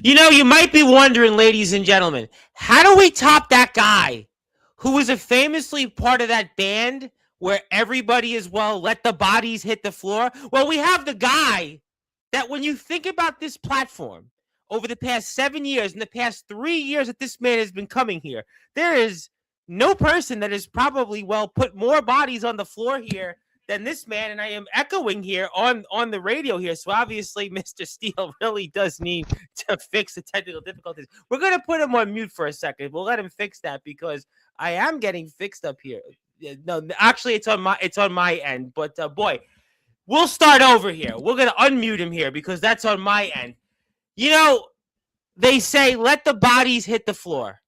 You know, you might be wondering, ladies and gentlemen, how do we top that guy who was a famously part of that band where everybody is, well, let the bodies hit the floor? Well, we have the guy that when you think about this platform over the past 7 years, in the past 3 years that this man has been coming here, there is no person that has probably, well, put more bodies on the floor here than this man. And I am echoing here on the radio here. So obviously, Mr. Steele really does need to fix the technical difficulties. We're gonna put him on mute for a second. We'll let him fix that because I am getting fixed up here. No, actually, it's on my end. But boy, we'll start over here. We're gonna unmute him here because that's on my end. You know, they say let the bodies hit the floor.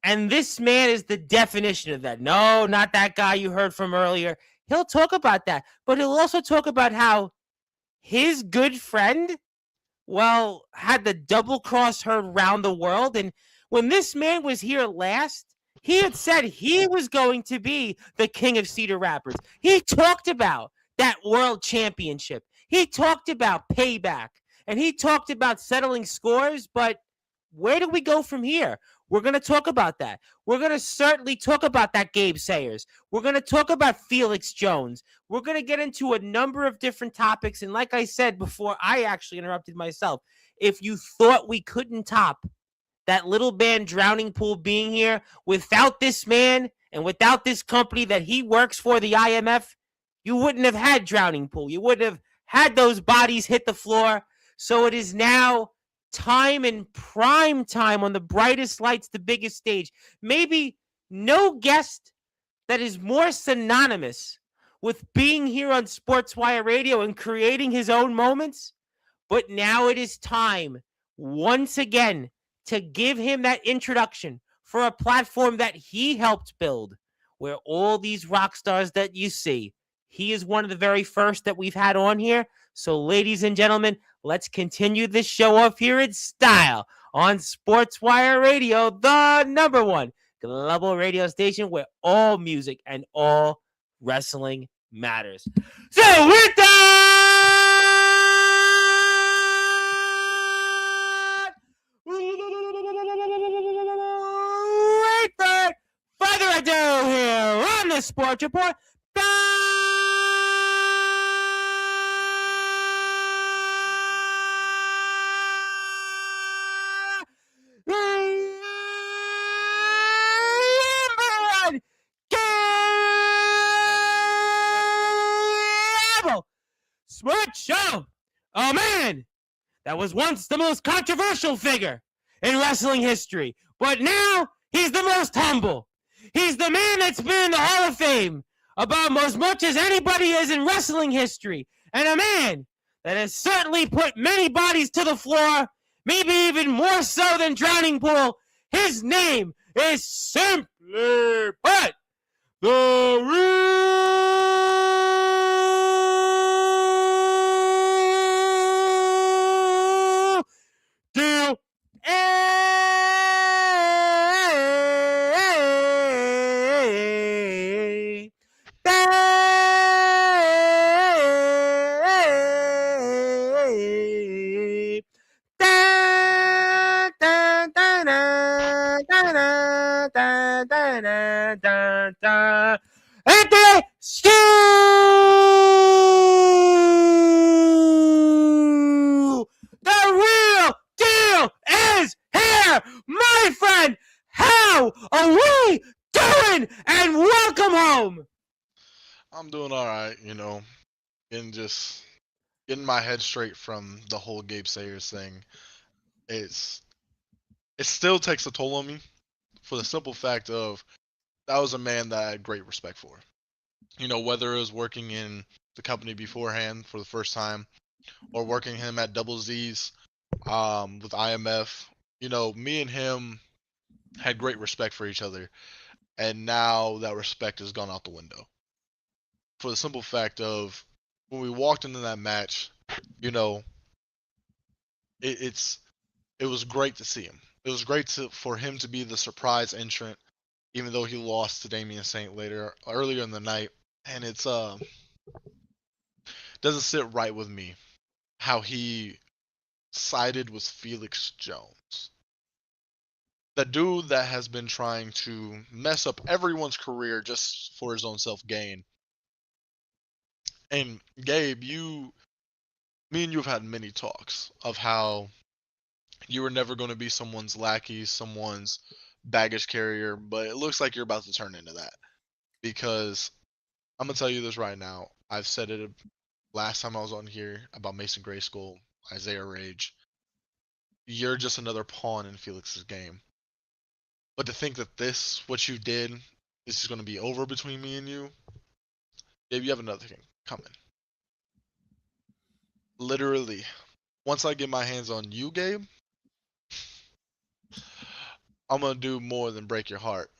And this man is the definition of that. No, not that guy you heard from earlier. He'll talk about that, but he'll also talk about how his good friend, well, had the double cross heard round the world. And when this man was here last, he had said he was going to be the king of Cedar Rapids. He talked about that world championship. He talked about payback and he talked about settling scores. But where do we go from here? We're going to talk about that. We're going to certainly talk about that Gabe Sayers. We're going to talk about Felix Jones. We're going to get into a number of different topics. And like I said before, I actually interrupted myself. If you thought we couldn't top that little band Drowning Pool being here without this man and without this company that he works for, the IMF, you wouldn't have had Drowning Pool. You wouldn't have had those bodies hit the floor. So it is now time and prime time on the brightest lights, the biggest stage. Maybe no guest that is more synonymous with being here on Sportswire Radio and creating his own moments. But now it is time once again to give him that introduction for a platform that he helped build, where all these rock stars that you see, he is one of the very first that we've had on here. So, ladies and gentlemen, let's continue this show off here in style on Sportswire Radio, the number one global radio station where all music and all wrestling matters. So, with that, without further ado, here on the Sports Report, Sports Show. Oh man, that was once the most controversial figure in wrestling history, but now he's the most humble. He's the man that's been in the Hall of Fame about as much as anybody is in wrestling history, and a man that has certainly put many bodies to the floor, maybe even more so than Drowning Pool. His name is simply put the real deal. Anthony Steele! The real deal is here, my friend. How are we doing? And welcome home. I'm doing all right, and just getting my head straight from the whole Gabe Sayers thing. It's it still takes a toll on me for the simple fact of that was a man that I had great respect for. Whether it was working in the company beforehand for the first time or working him at Double Z's with IMF, me and him had great respect for each other, and now that respect has gone out the window. For the simple fact of when we walked into that match, you know, it's it was great to see him. It was great for him to be the surprise entrant, even though he lost to Damian Saint earlier in the night, and it's doesn't sit right with me how he sided with Felix Jones. The dude that has been trying to mess up everyone's career just for his own self-gain. And Gabe, me and you have had many talks of how you were never going to be someone's lackey, someone's baggage carrier, but it looks like you're about to turn into that. Because I'm going to tell you this right now. I've said it last time I was on here about Mason Grayskull, Isaiah Rage. You're just another pawn in Felix's game. But to think that what you did, this is going to be over between me and you, Gabe, you have another thing coming. Literally, once I get my hands on you, Gabe, I'm going to do more than break your heart.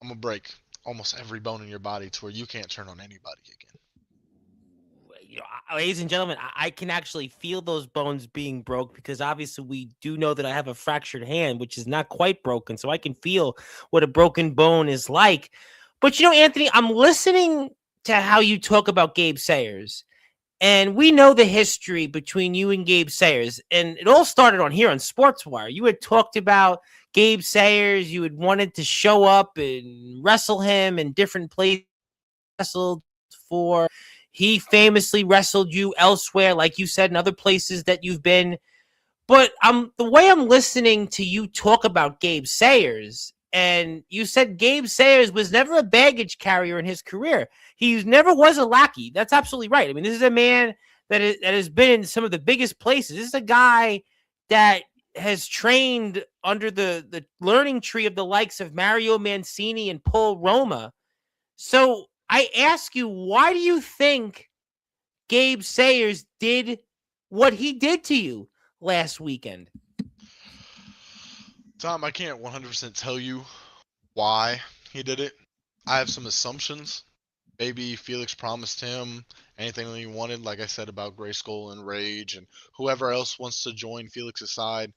I'm going to break almost every bone in your body to where you can't turn on anybody again. Ladies and gentlemen, I can actually feel those bones being broke because obviously we do know that I have a fractured hand, which is not quite broken. So I can feel what a broken bone is like. But, Anthony, I'm listening to how you talk about Gabe Sayers. And we know the history between you and Gabe Sayers. And it all started on here on Sportswire. You had talked about Gabe Sayers. You had wanted to show up and wrestle him in different places. Wrestled for. He famously wrestled you elsewhere, like you said, in other places that you've been. But the way I'm listening to you talk about Gabe Sayers, and you said Gabe Sayers was never a baggage carrier in his career. He never was a lackey. That's absolutely right. I mean, this is a man that has been in some of the biggest places. This is a guy that has trained under the learning tree of the likes of Mario Mancini and Paul Roma. So I ask you, why do you think Gabe Sayers did what he did to you last weekend? Tom, I can't 100% tell you why he did it. I have some assumptions. Maybe Felix promised him anything that he wanted, like I said about Grayskull and Rage and whoever else wants to join Felix's side.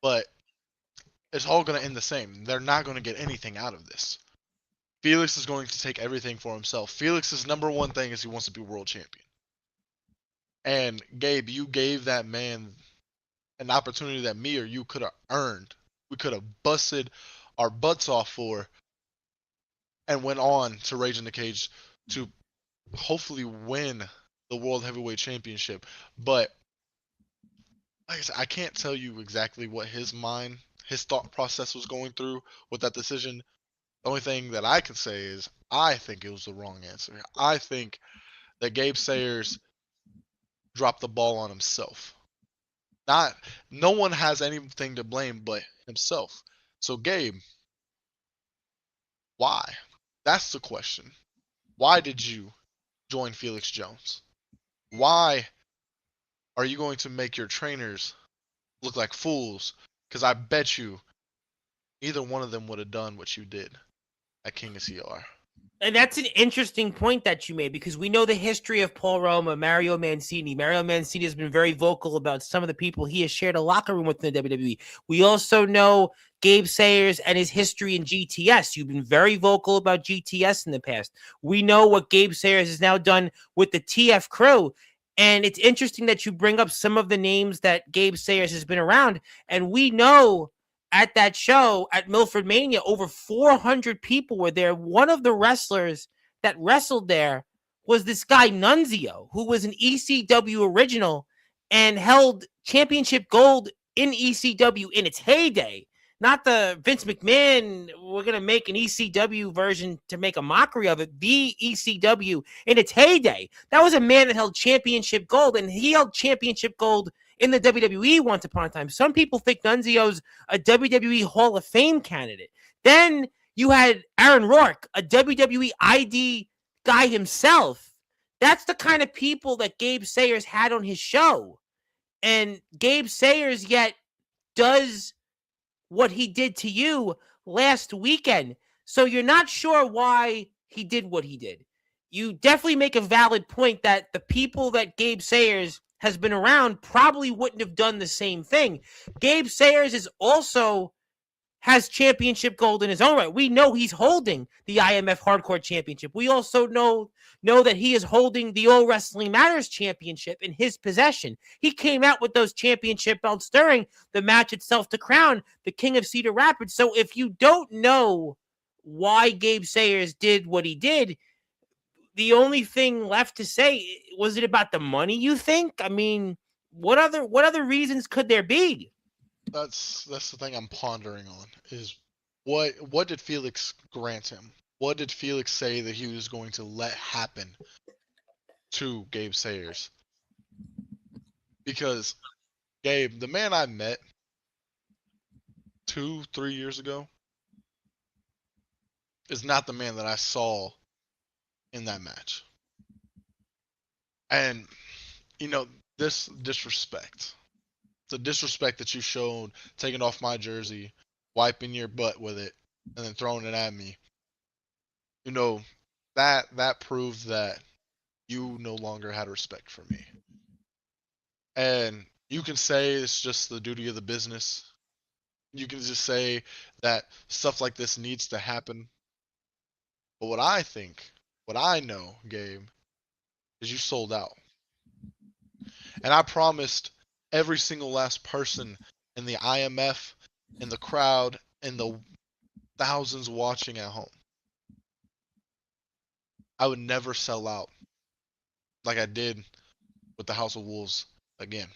But it's all going to end the same. They're not going to get anything out of this. Felix is going to take everything for himself. Felix's number one thing is he wants to be world champion. And Gabe, you gave that man an opportunity that me or you could have earned. We could have busted our butts off for and went on to Rage in the Cage to hopefully win the World Heavyweight Championship. But like I said, I can't tell you exactly what his thought process was going through with that decision. The only thing that I can say is I think it was the wrong answer. I think that Gabe Sayers dropped the ball on himself. No one has anything to blame but himself. So Gabe, why? That's the question. Why did you join Felix Jones? Why are you going to make your trainers look like fools? Because I bet you either one of them would have done what you did at King of CR. And that's an interesting point that you made because we know the history of Paul Roma, Mario Mancini. Mario Mancini has been very vocal about some of the people he has shared a locker room with in the WWE. We also know Gabe Sayers and his history in GTS. You've been very vocal about GTS in the past. We know what Gabe Sayers has now done with the TF crew. And it's interesting that you bring up some of the names that Gabe Sayers has been around. And we know at that show at Milford Mania, over 400 people were there. One of the wrestlers that wrestled there was this guy Nunzio, who was an ECW original and held championship gold in ECW in its heyday. Not the Vince McMahon, we're going to make an ECW version to make a mockery of it. The ECW in its heyday. That was a man that held championship gold, and he held championship gold in the WWE once upon a time. Some people think Nunzio's a WWE Hall of Fame candidate. Then you had Aaron Rourke, a WWE ID guy himself. That's the kind of people that Gabe Sayers had on his show. And Gabe Sayers yet does what he did to you last weekend. So you're not sure why he did what he did. You definitely make a valid point that the people that Gabe Sayers has been around probably wouldn't have done the same thing. Gabe Sayers is also has championship gold in his own right. We know he's holding the IMF Hardcore Championship. We also know that he is holding the All Wrestling Matters Championship in his possession. He came out with those championship belts during the match itself to crown the King of Cedar Rapids. So if you don't know why Gabe Sayers did what he did, the only thing left to say, was it about the money, you think? I mean, what other reasons could there be? That's the thing I'm pondering on is what did Felix grant him? What did Felix say that he was going to let happen to Gabe Sayers? Because Gabe, the man I met 2-3 years ago, is not the man that I saw in that match. And this disrespect, the disrespect that you showed, taking off my jersey, wiping your butt with it, and then throwing it at me, that proved that you no longer had respect for me. And you can say it's just the duty of the business. You can just say that stuff like this needs to happen. But what I know, Gabe, is you sold out. And I promised every single last person in the IMF, in the crowd, in the thousands watching at home, I would never sell out like I did with the House of Wolves again.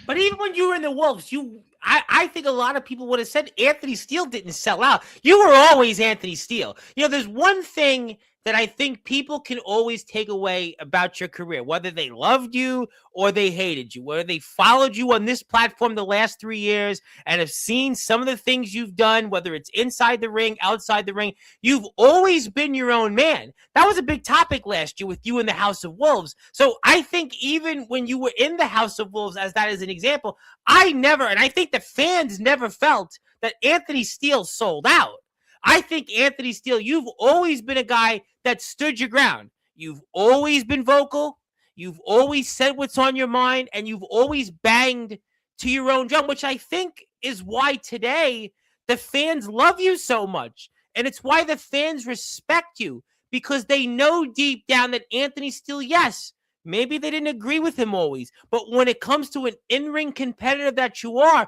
But even when you were in the Wolves, I think a lot of people would have said Anthony Steele didn't sell out. You were always Anthony Steele. There's one thing that I think people can always take away about your career, whether they loved you or they hated you, whether they followed you on this platform the last 3 years and have seen some of the things you've done, whether it's inside the ring, outside the ring. You've always been your own man. That was a big topic last year with you in the House of Wolves. So I think even when you were in the House of Wolves, as that is an example, and I think the fans never felt that Anthony Steele sold out. I think Anthony Steele, you've always been a guy that stood your ground. You've always been vocal. You've always said what's on your mind, and you've always banged to your own drum, which I think is why today the fans love you so much. And it's why the fans respect you, because they know deep down that Anthony Steele, yes, maybe they didn't agree with him always, but when it comes to an in-ring competitor that you were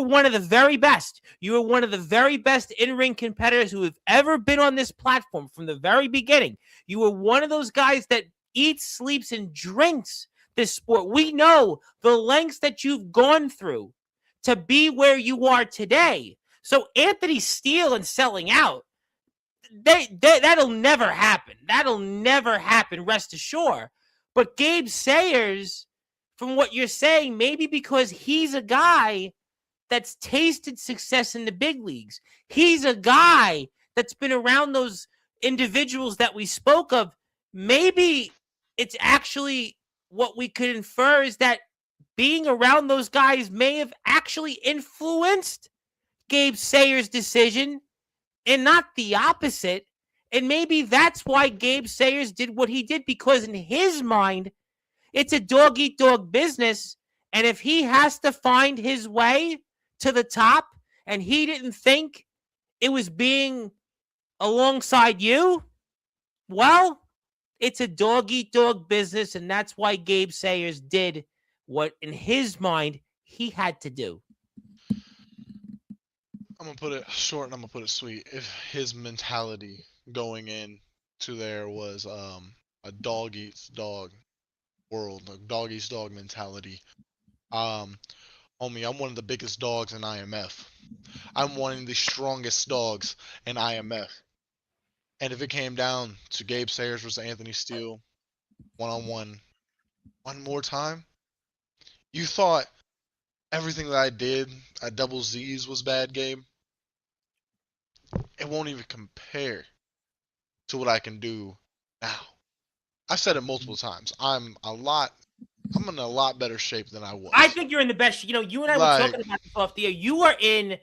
one of the very best. You were one of the very best in-ring competitors who have ever been on this platform from the very beginning. You were one of those guys that eats, sleeps, and drinks this sport. We know the lengths that you've gone through to be where you are today. So Anthony Steele and selling out, that'll never happen. That'll never happen, rest assured. But Gabe Sayers, from what you're saying, maybe because he's a guy that's tasted success in the big leagues. He's a guy that's been around those individuals that we spoke of. Maybe it's actually what we could infer is that being around those guys may have actually influenced Gabe Sayers' decision and not the opposite. And maybe that's why Gabe Sayers did what he did, because in his mind, it's a dog-eat-dog business. And if he has to find his way to the top and he didn't think it was being alongside you, well, it's a dog-eat-dog business. And that's why Gabe Sayers did what, in his mind, he had to do. I'm going to put it short and I'm going to put it sweet. If his mentality going in to there was a dog eats dog world, a dog eats dog mentality. Homie, I'm one of the biggest dogs in IMF. I'm one of the strongest dogs in IMF. And if it came down to Gabe Sayers versus Anthony Steele, one-on-one, one more time, you thought everything that I did at Double Z's was bad, Gabe? It won't even compare to what I can do now. I've said it multiple times. I'm in a lot better shape than I was. I think you're in the best. You and I were talking about this off the air. You are in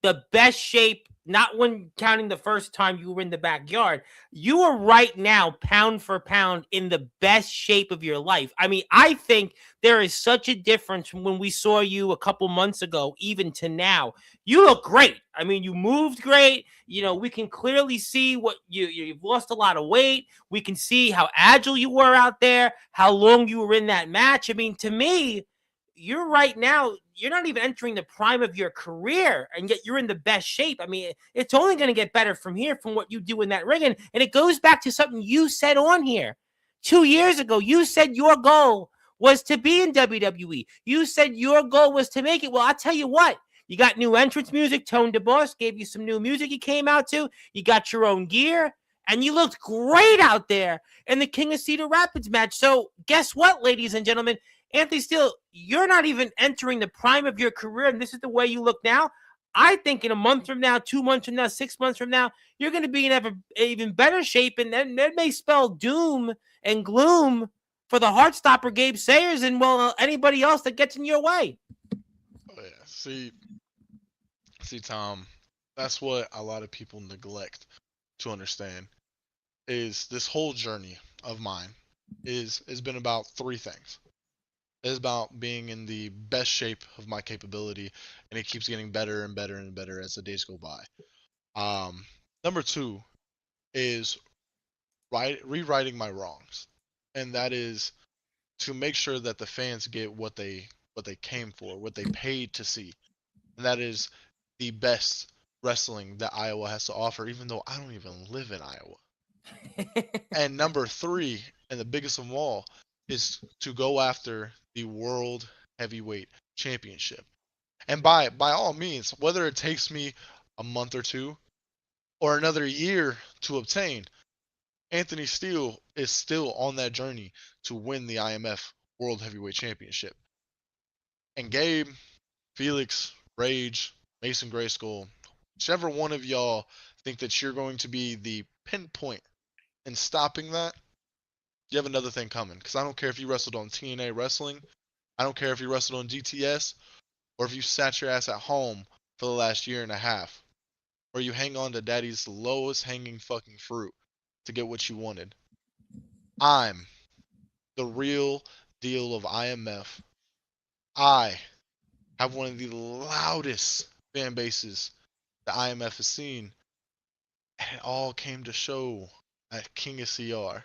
the best shape not when counting the first time you were in the backyard, you are right now, pound for pound, in the best shape of your life. I mean, I think there is such a difference from when we saw you a couple months ago, even to now. You look great. I mean, you moved great. We can clearly see what you've lost a lot of weight. We can see how agile you were out there, how long you were in that match. I mean, to me, you're right now, you're not even entering the prime of your career, and yet you're in the best shape. I mean, it's only going to get better from here from what you do in that ring. And it goes back to something you said on here 2 years ago. You said your goal was to be in WWE. You said your goal was to make it. Well, I'll tell you what. You got new entrance music. Tone DeBoss gave you some new music you came out to. You got your own gear. And you looked great out there in the King of Cedar Rapids match. So guess what, ladies and gentlemen? Anthony Steele, you're not even entering the prime of your career, and this is the way you look now. I think in a month from now, 2 months from now, 6 months from now, you're going to be in even better shape, and then that may spell doom and gloom for the Heartstopper Gabe Sayers and, well, anybody else that gets in your way. Oh yeah. See, Tom, that's what a lot of people neglect to understand. Is this whole journey of mine has been about three things. It's about being in the best shape of my capability, and it keeps getting better and better and better as the days go by. Number two is rewriting my wrongs, and that is to make sure that the fans get what they came for, what they paid to see, and that is the best wrestling that Iowa has to offer, even though I don't even live in Iowa. And number three, and the biggest of them all, is to go after the World Heavyweight Championship. And by all means, whether it takes me a month or two or another year to obtain, Anthony Steele is still on that journey to win the IMF World Heavyweight Championship. And Gabe, Felix, Rage, Mason Grayskull, whichever one of y'all think that you're going to be the pinpoint in stopping that, you have another thing coming. Because I don't care if you wrestled on TNA Wrestling, I don't care if you wrestled on GTS, or if you sat your ass at home for the last year and a half, or you hang on to daddy's lowest hanging fucking fruit to get what you wanted. I'm the real deal of IMF. I have one of the loudest fan bases the IMF has seen, and it all came to show at King of CR.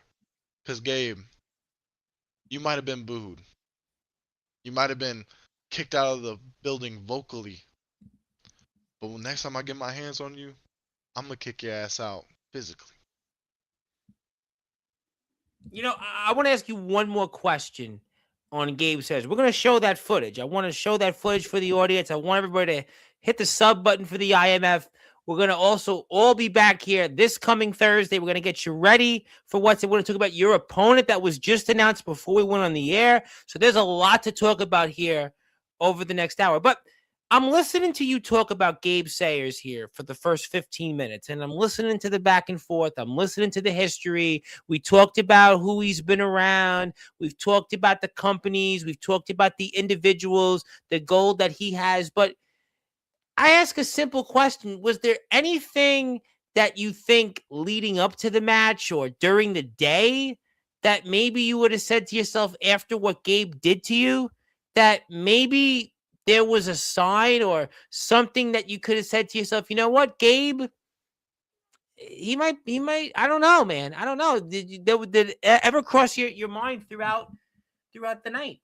Because, Gabe, you might have been booed. You might have been kicked out of the building vocally. But next time I get my hands on you, I'm going to kick your ass out physically. I want to ask you one more question on Gabe Says. We're going to show that footage. I want to show that footage for the audience. I want everybody to hit the sub button for the IMF. We're going to also all be back here this coming Thursday. We're going to get you ready for we're going to talk about your opponent that was just announced before we went on the air. So there's a lot to talk about here over the next hour. But I'm listening to you talk about Gabe Sayers here for the first 15 minutes, and I'm listening to the back and forth. I'm listening to the history. We talked about who he's been around. We've talked about the companies. We've talked about the individuals, the goal that he has. But I ask a simple question. Was there anything that you think leading up to the match or during the day that maybe you would have said to yourself after what Gabe did to you that maybe there was a sign or something that you could have said to yourself, you know what, Gabe, he might, I don't know, man. I don't know. Did it ever cross your mind throughout the night?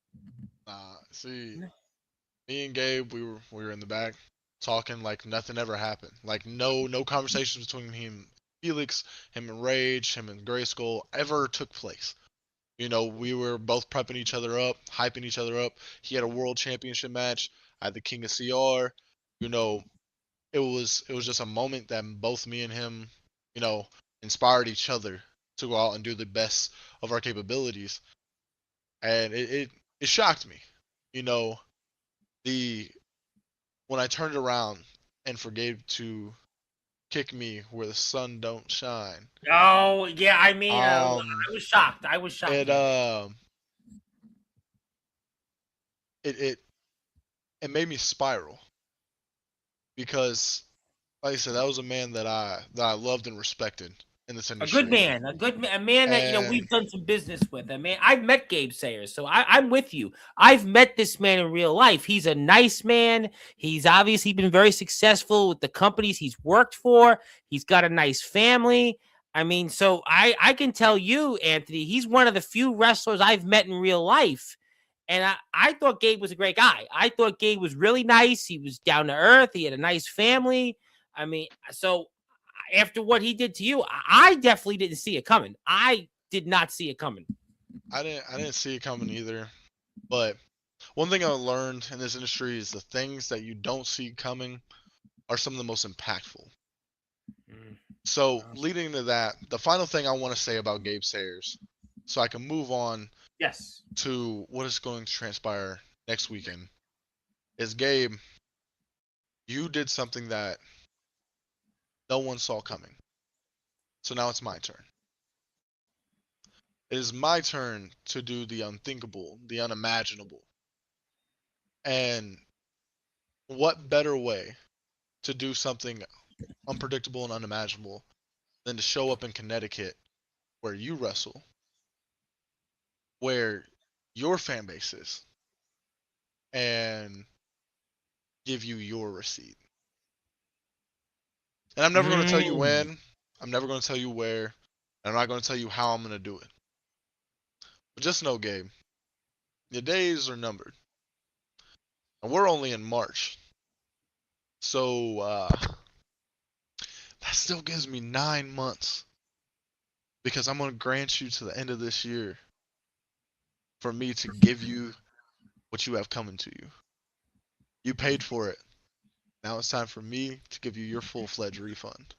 See, me and Gabe, we were in the back talking like nothing ever happened. Like no conversations between him, Felix, him and Rage, him and Grayskull ever took place. We were both prepping each other up, hyping each other up. He had a world championship match. I had the King of CR. It was just a moment that both me and him, inspired each other to go out and do the best of our capabilities. And it shocked me. You know, the when I turned around and for Gabe to kick me where the sun don't shine. Oh yeah, I mean, I Um, was shocked. I was shocked. it it it it made me spiral because like I said, that was a man that I loved and respected in this A good industry. man, a man that And we've done some business with. I mean, I've met Gabe Sayers, so I'm with you. I've met this man in real life. He's a nice man. He's obviously been very successful with the companies he's worked for. He's got a nice family. I mean, so I can tell you, Anthony, he's one of the few wrestlers I've met in real life. And I thought Gabe was a great guy. I thought Gabe was really nice. He was down to earth. He had a nice family. I mean, so after what he did to you, I definitely didn't see it coming. I did not see it coming. I didn't see it coming either. But one thing I learned in this industry is the things that you don't see coming are some of the most impactful. Mm. So leading to that, the final thing I want to say about Gabe Sayers, so I can move on Yes. to what is going to transpire next weekend, is Gabe, you did something that no one saw coming. So now it's my turn. It is my turn to do the unthinkable, the unimaginable. And what better way to do something unpredictable and unimaginable than to show up in Connecticut where you wrestle, where your fan base is, and give you your receipt. And I'm never going to tell you Mm. when, I'm never going to tell you where, and I'm not going to tell you how I'm going to do it. But just know, Gabe, your days are numbered. And we're only in March. So that still gives me 9 months because I'm going to grant you to the end of this year for me to give you what you have coming to you. You paid for it. Now it's time for me to give you your full-fledged refund.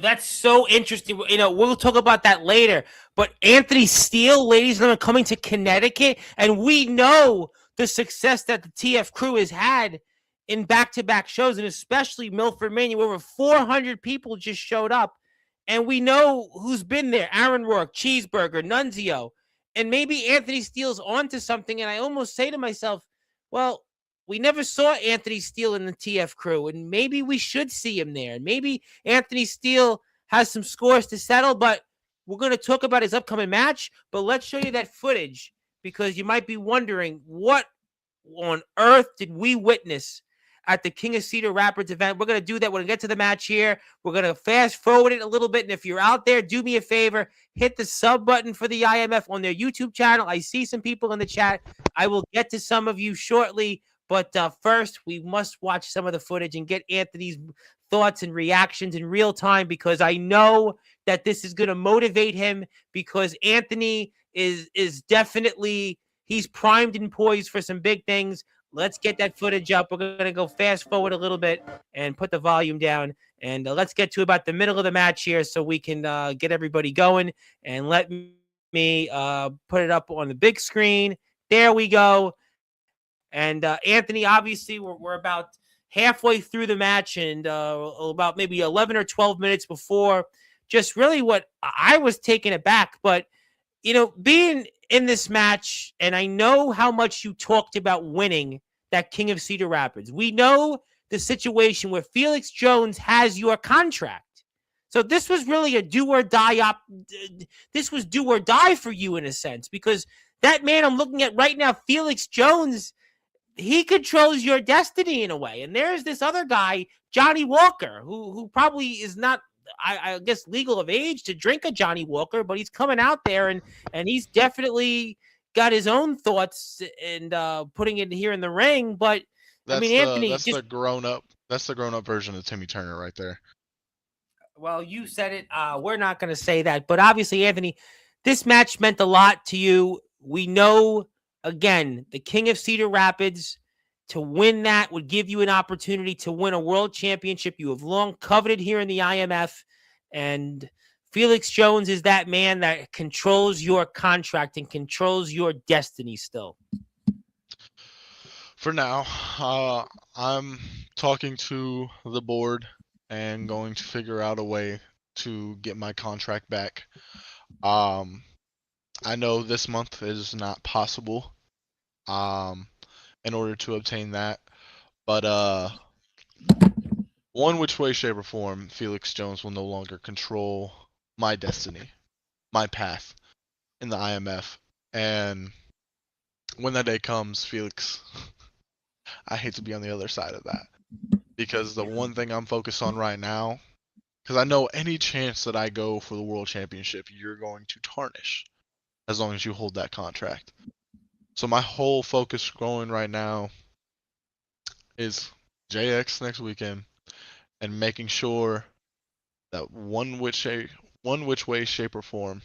That's so interesting. We'll talk about that later. But Anthony Steele, ladies and gentlemen, coming to Connecticut, and we know the success that the TF crew has had in back-to-back shows, and especially Milford Mania, where over 400 people just showed up. And we know who's been there: Aaron Rourke, Cheeseburger, Nunzio, and maybe Anthony Steele's onto something. And I almost say to myself, well, we never saw Anthony Steele in the TF crew, and maybe we should see him there. And maybe Anthony Steele has some scores to settle, but we're going to talk about his upcoming match. But let's show you that footage because you might be wondering what on earth did we witness at the King of Cedar Rapids event. We're going to do that. We're going to get to the match here. We're going to fast forward it a little bit. And if you're out there, do me a favor, hit the sub button for the IMF on their YouTube channel. I see some people in the chat. I will get to some of you shortly. But first, we must watch some of the footage and get Anthony's thoughts and reactions in real time because I know that this is going to motivate him because Anthony is definitely he's primed and poised for some big things. Let's get that footage up. We're going to go fast forward a little bit and put the volume down. And let's get to about the middle of the match here so we can get everybody going. And let me put it up on the big screen. There we go. And Anthony, obviously, we're about halfway through the match and about maybe 11 or 12 minutes before just really what I was taken aback. But, being in this match, and I know how much you talked about winning that King of Cedar Rapids. We know the situation where Felix Jones has your contract. So this was really a do or die this was do or die for you in a sense because that man I'm looking at right now, Felix Jones, he controls your destiny in a way. And there's this other guy, Johnny Walker, who probably is not, I guess, legal of age to drink a Johnny Walker, but he's coming out there and he's definitely got his own thoughts and putting it here in the ring. But I mean, Anthony, That's the grown up version of Timmy Turner right there. well, you said it. We're not going to say that, but obviously, Anthony, this match meant a lot to you. We know, again, the King of Cedar Rapids, to win that would give you an opportunity to win a world championship you have long coveted here in the IMF. And Felix Jones is that man that controls your contract and controls your destiny still. For now, I'm talking to the board and going to figure out a way to get my contract back. I know this month is not possible in order to obtain that, but one which way, shape, or form, Felix Jones will no longer control my destiny, my path in the IMF. And when that day comes, Felix, I hate to be on the other side of that. Because the one thing I'm focused on right now, because I know any chance that I go for the world championship, you're going to tarnish as long as you hold that contract. So my whole focus going right now is JX next weekend and making sure that one which way, shape, or form,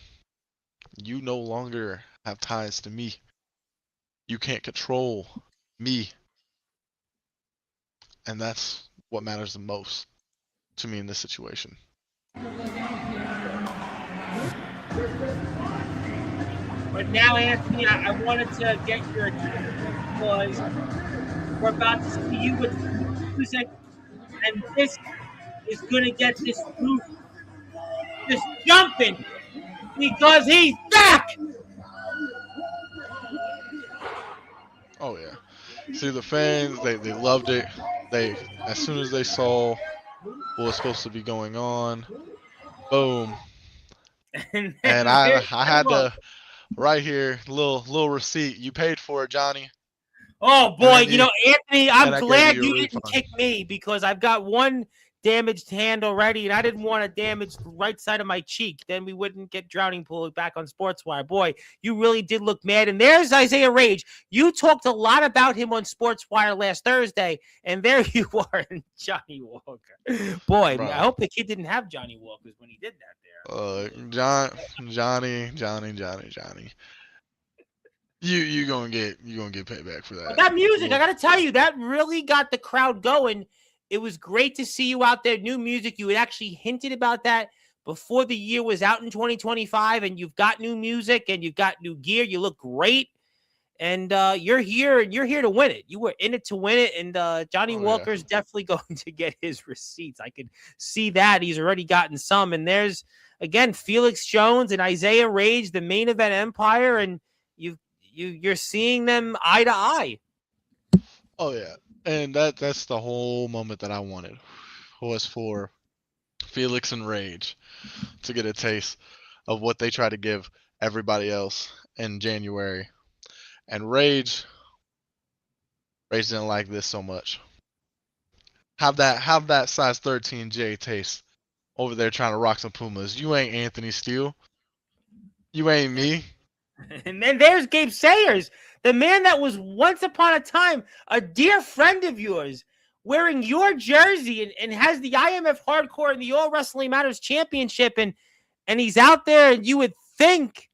you no longer have ties to me. You can't control me, and that's what matters the most to me in this situation. But now, Anthony, I wanted to get your attention because we're about to see you with music, and this is going to get this roof just jumping because he's back. Oh yeah. See the fans, they loved it. They as soon as they saw what was supposed to be going on, boom. And And then I there's I that had look. to right here, little receipt. You paid for it, Johnny. Oh And boy, then you Anthony, and I'm I gave glad you a you didn't refund. kick me because I've got one damaged hand already, and I didn't want to damage the right side of my cheek. Then we wouldn't get Drowning Pool back on Sportswire. Boy, you really did look mad. And there's Isaiah Rage. You talked a lot about him on Sportswire last Thursday, and there you are in Johnny Walker. Boy, I Bro. hope the kid didn't have Johnny Walkers when he did that there. Johnny. You gonna get payback for But that. that music, I Look, got to tell you, that really got the crowd going. It was great to see you out there. New music. You had actually hinted about that before the year was out in 2025, and you've got new music and you've got new gear. You look great, and you're here and you're here to win it. You were in it to win it, and Johnny oh yeah. Walker's definitely going to get his receipts. I could see that. He's already gotten some, and there's again Felix Jones and Isaiah Rage, the main event empire, and you're seeing them eye to eye. Oh yeah. And that's the whole moment that I wanted was for Felix and Rage to get a taste of what they try to give everybody else in January. And Rage didn't like this so much. Have that size 13J taste over there trying to rock some Pumas. You ain't Anthony Steele. You ain't me. And then there's Gabe Sayers, the man that was once upon a time a dear friend of yours, wearing your jersey and has the IMF Hardcore and the All Wrestling Matters Championship, and he's out there, and you would think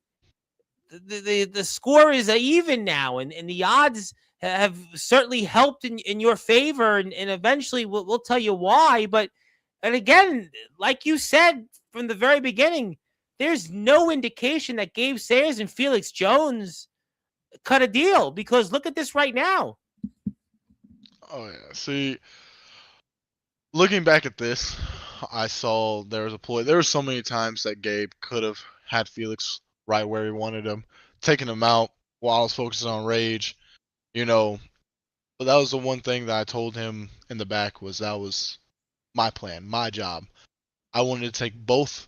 the score is even now, and the odds have certainly helped in your favor, and eventually we'll tell you why. But and again, like you said from the very beginning, there's no indication that Gabe Sayers and Felix Jones cut a deal because look at this right now. Oh yeah. See, looking back at this, I saw there was a ploy. There were so many times that Gabe could have had Felix right where he wanted him, taking him out while I was focusing on Rage. You know, but that was the one thing that I told him in the back was that was my plan, my job. I wanted to take both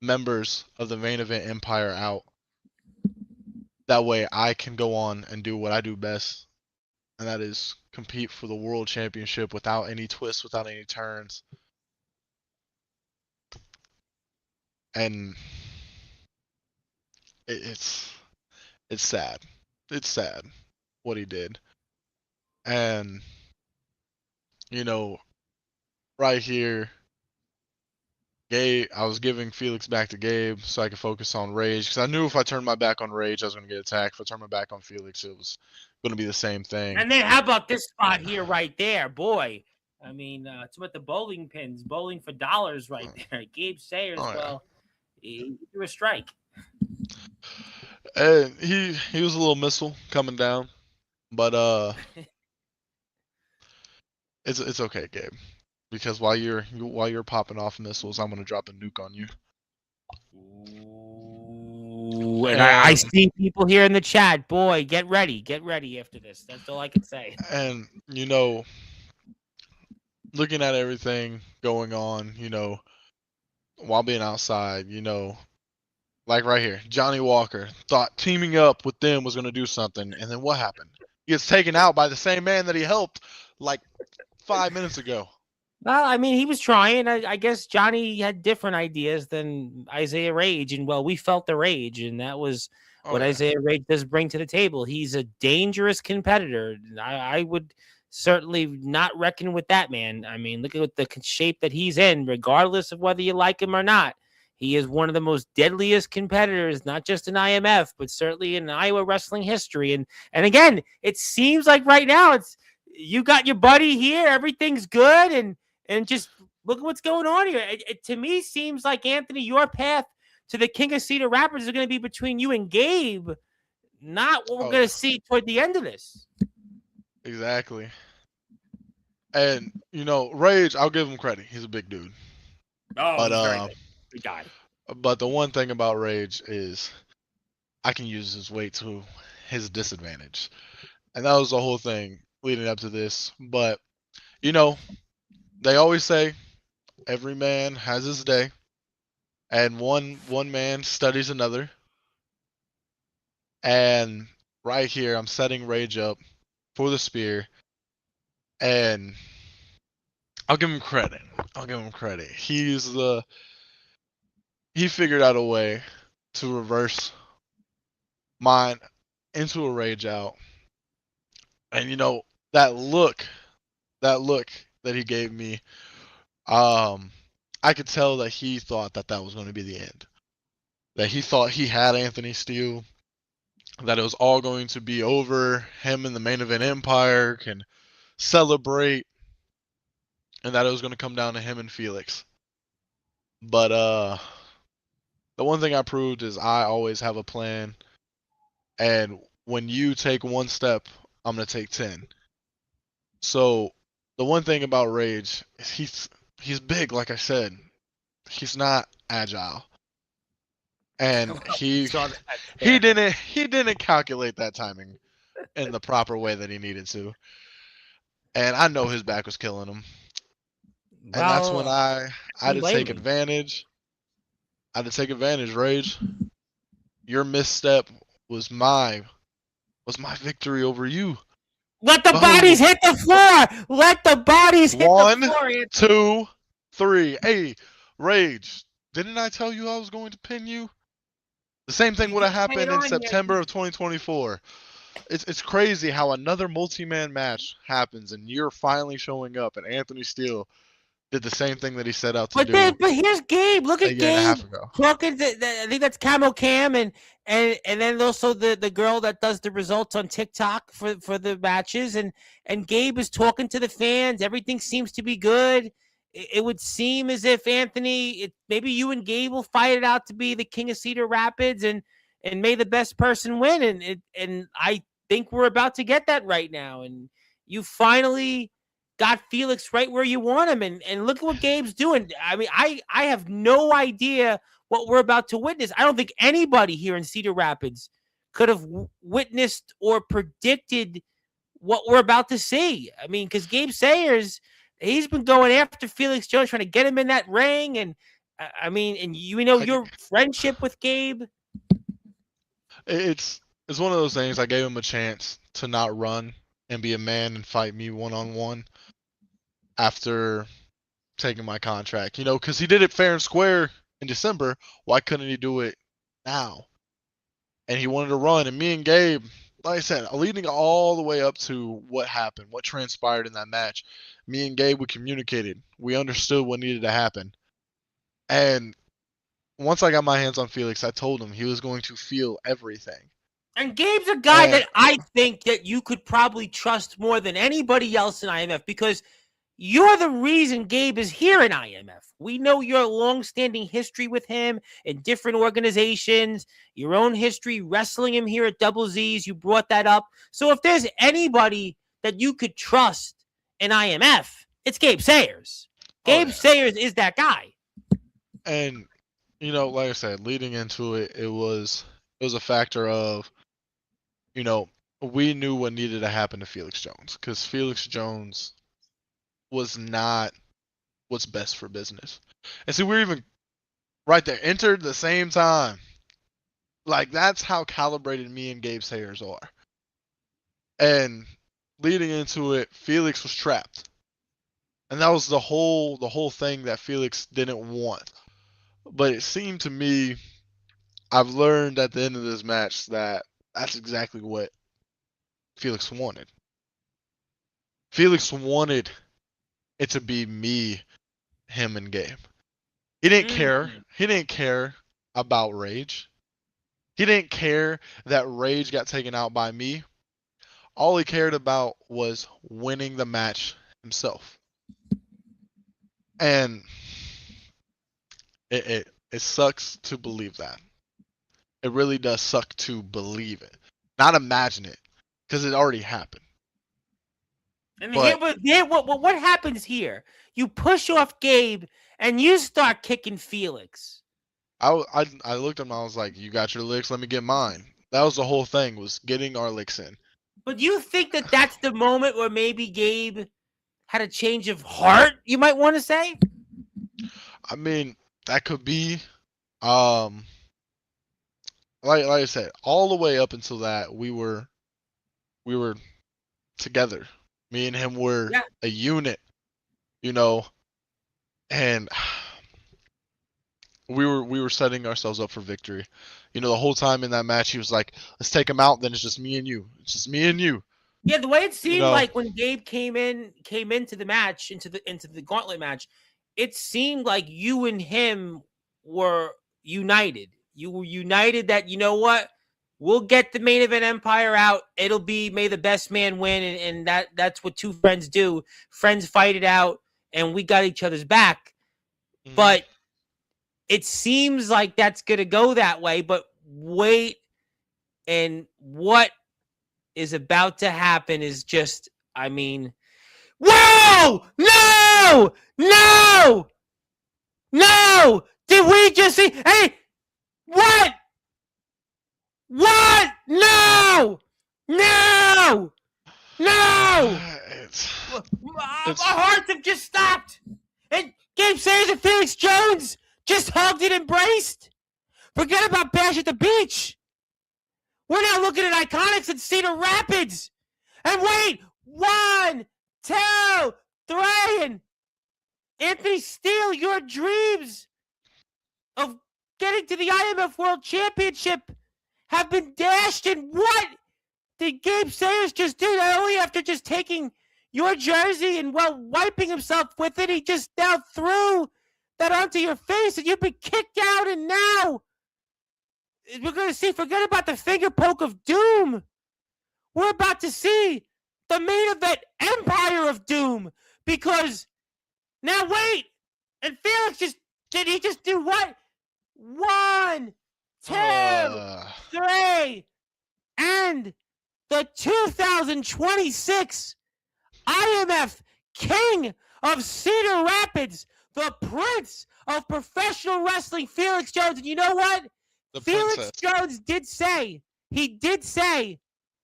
members of the main event empire out. That way I can go on and do what I do best, and that is compete for the world championship without any twists, without any turns. And it's sad. It's sad what he did. And you know, right here, Gabe, I was giving Felix back to Gabe so I could focus on Rage because I knew if I turned my back on Rage, I was going to get attacked. If I turned my back on Felix, it was going to be the same thing. And then how about this spot here right there, boy? I mean, it's with the bowling pins, bowling for dollars right there. Gabe Sayers, Oh yeah. well, he threw a strike. And he was a little missile coming down, but it's okay, Gabe, because while you're popping off missiles, I'm going to drop a nuke on you. Ooh, and I see people here in the chat. Boy, get ready after this. That's all I can say. And looking at everything going on, while being outside, like right here, Johnny Walker thought teaming up with them was going to do something, and then what happened? He gets taken out by the same man that he helped like 5 minutes ago. Well, I mean, he was trying. I guess Johnny had different ideas than Isaiah Rage, and well, we felt the rage, and that was Oh what yeah, Isaiah Rage does bring to the table. He's a dangerous competitor. I would certainly not reckon with that man. I mean, look at the shape that he's in, regardless of whether you like him or not. He is one of the most deadliest competitors, not just in IMF, but certainly in Iowa wrestling history. And again, it seems like right now it's you got your buddy here, everything's good, and just look at what's going on here. It to me seems like, Anthony, your path to the King of Cedar Rapids is going to be between you and Gabe, not what we're oh going yeah, to see toward the end of this. exactly. And Rage, I'll give him credit. He's a big dude. Oh, But he's very big guy. but the one thing about Rage is I can use his weight to his disadvantage, and that was the whole thing leading up to this. But they always say every man has his day, and one man studies another. And right here, I'm setting Rage up for the spear, and I'll give him credit. I'll give him credit. He figured out a way to reverse mine into a Rage out, and that look that he gave me, I could tell that he thought that was going to be the end. That he thought he had Anthony Steele, that it was all going to be over. Him and the main event Empire can celebrate, and that it was going to come down to him and Felix. But the one thing I proved is I always have a plan, and when you take one step, I'm gonna take 10. So the one thing about Rage is he's big, like I said. He's not agile, and he Saw that he there. didn't calculate that timing in the proper way that he needed to. And I know his back was killing him. And that's when Well, I had don't to blame take me. advantage. I had to take advantage, Rage. Your misstep was my victory over you. Let the bodies Boom. hit the floor. Let the bodies hit the One, floor, Anthony. 2, 3. Hey, Rage. Didn't I tell you I was going to pin you? The same thing You would have didn't lay it happened in on yet. September of 2024. It's crazy how another multi-man match happens and you're finally showing up, and Anthony Steele did the same thing that he set out to do But here's Gabe. Look a at year and a Gabe half ago. talking. I think that's Camo Cam, and then also the girl that does the results on TikTok for the matches, and Gabe is talking to the fans. Everything seems to be good. It would seem as if, Anthony, maybe you and Gabe will fight it out to be the King of Cedar Rapids, and may the best person win. And I think we're about to get that right now. And you finally got Felix right where you want him. And look at what Gabe's doing. I mean, I have no idea what we're about to witness. I don't think anybody here in Cedar Rapids could have witnessed or predicted what we're about to see. I mean, because Gabe Sayers, he's been going after Felix Jones, trying to get him in that ring. And I mean, and I, your friendship with Gabe. it's it's one of those things. I gave him a chance to not run and be a man and fight me one-on-one after taking my contract. Because he did it fair and square in December. Why couldn't he do it now? And he wanted to run. And me and Gabe, like I said, leading all the way up to what happened, what transpired in that match, me and Gabe, we communicated. We understood what needed to happen. And once I got my hands on Felix, I told him he was going to feel everything. And Gabe's a guy And that I think that you could probably trust more than anybody else in IMF, because you're the reason Gabe is here in IMF. We know your long-standing history with him in different organizations, your own history wrestling him here at Double Z's. You brought that up. So if there's anybody that you could trust in IMF, it's Gabe Sayers. oh Gabe yeah. Sayers is that guy. And like I said, leading into it, it was a factor of, we knew what needed to happen to Felix Jones, because Felix Jones was not what's best for business. And see, we're even right there, entered the same time. Like that's how calibrated me and Gabe Sayers are. And leading into it, Felix was trapped. And that was the whole thing that Felix didn't want. But it seemed to me I've learned at the end of this match that that's exactly what Felix wanted. Felix wanted it to be me, him, and Gabe. He didn't care. Mm. He didn't care about Rage. He didn't care that Rage got taken out by me. All he cared about was winning the match himself. And it sucks to believe that. It really does suck to believe it. Not imagine it. Because it already happened. And But what happens here? You push off Gabe and you start kicking Felix. I looked at him, I was like, you got your licks, let me get mine. That was the whole thing, was getting our licks in. But you think that that's the moment where maybe Gabe had a change of heart, you might want to say? I mean, that could be. Like I said, all the way up until that, we were together. Me and him were Yeah. a unit, you know, and we were setting ourselves up for victory. You know, the whole time in that match, he was like, "Let's take him out. Then it's just me and you. It's just me and you." Yeah, the way it You seemed know, like when Gabe came into the match, into the gauntlet match, it seemed like you and him were united. You were united that, you know what? We'll get the main event Empire out. It'll be may the best man win, and that's what two friends do. Friends fight it out, and we got each other's back. Mhm. But it seems like that's gonna go that way. But wait, and what is about to happen is just, I mean, whoa! No! No! No! Did we just see? Hey, what? What? No! No! No! it's Our hearts have just stopped. And Gabe Sayers and Felix Jones just hugged and embraced. Forget about Bash at the Beach. We're now looking at Iconics in Cedar Rapids. And wait, 1, 2, 3, and Anthony Steele, your dreams of getting to the IMF World Championship have been dashed. And what did Gabe Sayers just do? Not only after just taking your jersey and, well, wiping himself with it, he just now threw that onto your face and you've been kicked out. And now we're going to see, forget about the finger poke of doom. We're about to see the main event Empire of Doom, because now wait, and Felix did he just do what? 1, 2, 3, and the 2026 IMF King of Cedar Rapids, the Prince of Professional Wrestling, Felix Jones. And you know what? the Felix princess. Jones did say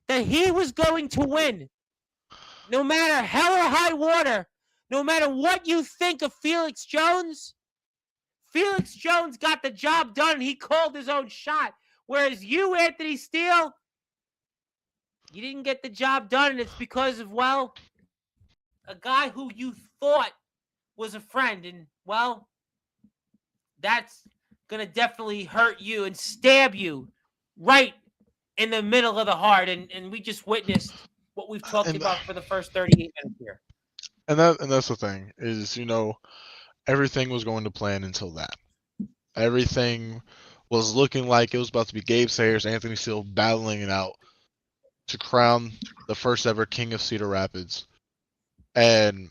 that he was going to win. No matter hell or high water, no matter what you think of Felix Jones got the job done. He called his own shot. Whereas you, Anthony Steele, you didn't get the job done, and it's because of, well, a guy who you thought was a friend. And, well, that's going to definitely hurt you and stab you right in the middle of the heart. And we just witnessed what we've talked about for the first 38 minutes here. And that's the thing is, you know, everything was going to plan until that. Everything was looking like it was about to be Gabe Sayers, Anthony Steele battling it out to crown the first ever King of Cedar Rapids. And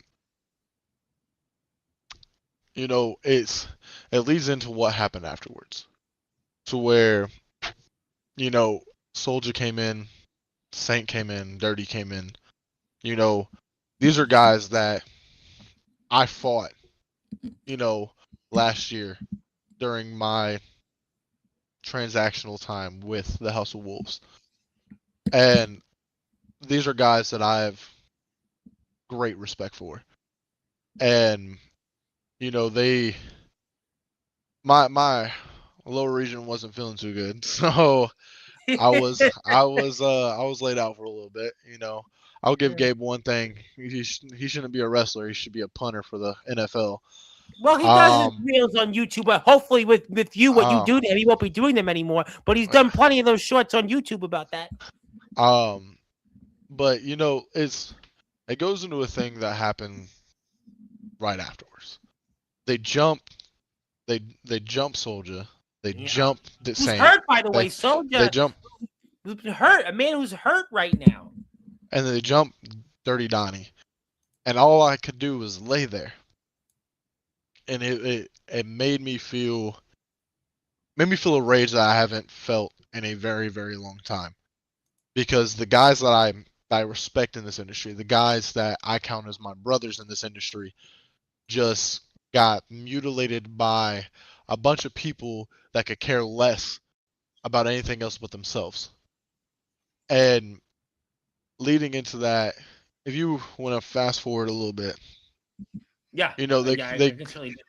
you know, it leads into what happened afterwards. To where, you know, Soldier came in, Saint came in, Dirty came in. You know, these are guys that I fought, you know, last year during my transactional time with the House of Wolves. And these are guys that I have great respect for. and they my lower region wasn't feeling too good, so I was laid out for a little bit. I'll give Gabe one thing: he shouldn't be a wrestler. He should be a punter for the NFL. Well, he does his Um, reels on YouTube, but hopefully with you, what you uh, do to him, he won't be doing them anymore. But he's done plenty of those shorts on YouTube about that. um, but it goes into a thing that happened right afterwards. They jump, they jump Soldier. They Yeah. jump the Who's Saint. hurt, by the They way? they Soldier jump who's been hurt. A man who's hurt right now. and they jump Dirty Donnie. And all I could do was lay there. And it made me feel a rage that I haven't felt in a very, very long time. Because the guys that I respect in this industry, the guys that I count as my brothers in this industry, just got mutilated by a bunch of people that could care less about anything else but themselves. And leading into that, if you want to fast forward a little bit, Yeah, they yeah, they that's really good.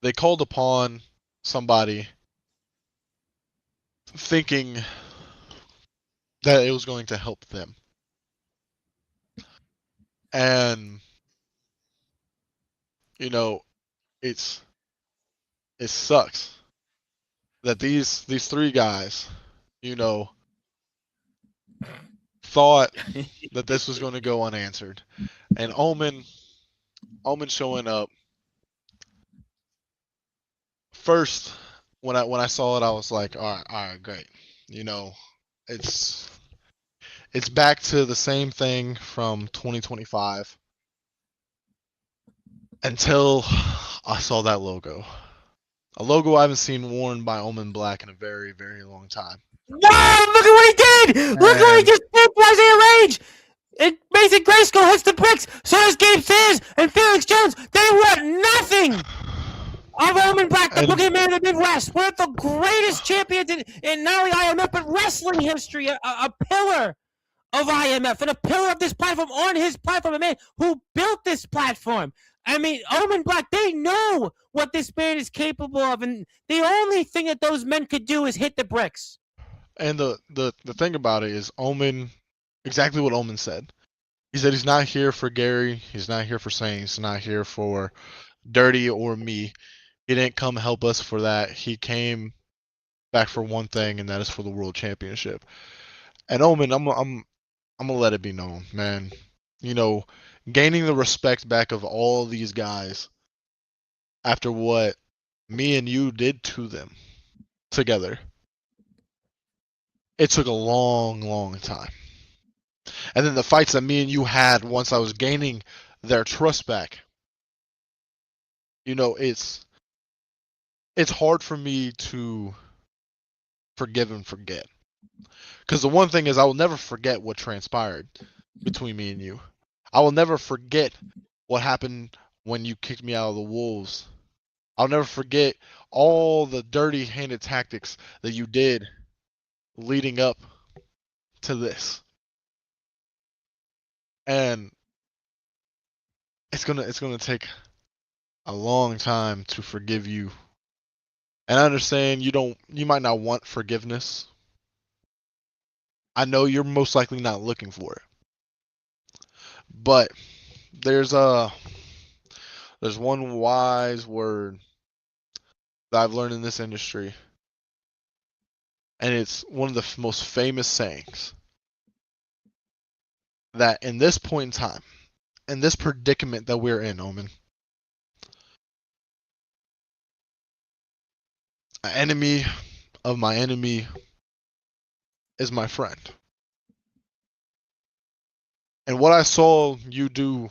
they called upon somebody thinking that it was going to help them. And you know, it's it sucks that these three guys, you know, thought that this was going to go unanswered. And Omen showing up first when I saw it, I was like, all right, great. You know, it's it's back to the same thing from 2025 until I saw that logo. A logo I haven't seen worn by Omen Black in a very, very long time. Wow, look at what he did! Look at what he And just did to Isaiah Rage! And Mason Grayskull hits the bricks. So does Gabe Sayers and Felix Jones. They want nothing of Roman Black, the and boogeyman of the Midwest. One of the greatest champions in not only IMF, but wrestling history. A pillar of IMF and a pillar of this platform on his platform. A man who built this platform. I mean, Omen Black, they know what this man is capable of. And the only thing that those men could do is hit the bricks. the thing about it is Omen, exactly what Omen said. He said he's not here for Gary. He's not here for Saints. He's not here for Dirty or me. He didn't come help us for that. He came back for one thing, and that is for the world championship. And Omen, I'm gonna let it be known, man. You know, gaining the respect back of all these guys after what me and you did to them together. It took a long, long time. And then the fights that me and you had once I was gaining their trust back. It's hard for me to forgive and forget. Because the one thing is, I will never forget what transpired between me and you. I will never forget what happened when you kicked me out of the Wolves. I'll never forget all the dirty handed tactics that you did leading up to this. And it's gonna take a long time to forgive you. And I understand you might not want forgiveness. I know you're most likely not looking for it. But there's one wise word that I've learned in this industry, and it's one of the most famous sayings, that in this point in time, in this predicament that we're in, Omen, an enemy of my enemy is my friend. And what I saw you do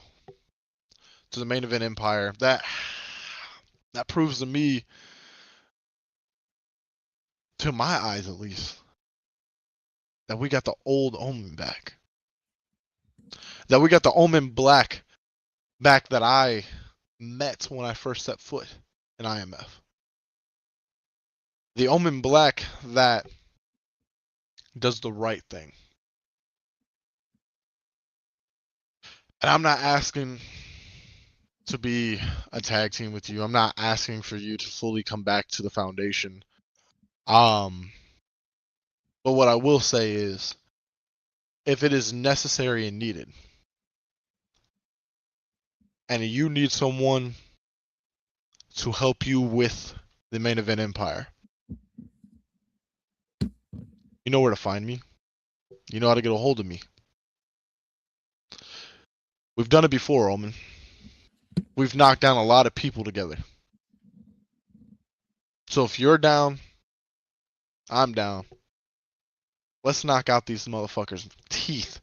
to the main event Empire, that proves to me, to my eyes at least, that we got the old Omen back. That we got the Omen Black back that I met when I first set foot in IMF. The Omen Black that does the right thing. And I'm not asking to be a tag team with you. I'm not asking for you to fully come back to the foundation. But what I will say is, if it is necessary and needed, and you need someone to help you with the main event empire, you know where to find me. You know how to get a hold of me. We've done it before, Omen. We've knocked down a lot of people together. So if you're down, I'm down. Let's knock out these motherfuckers' teeth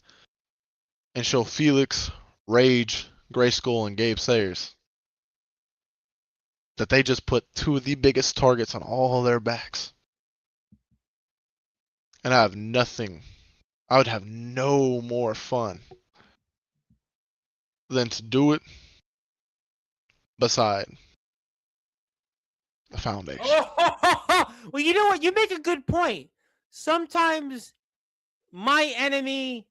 and show Felix, Rage, Grayskull, and Gabe Sayers that they just put two of the biggest targets on all their backs. And I would have no more fun than to do it beside the foundation. Well, you know what? You make a good point. Sometimes my enemy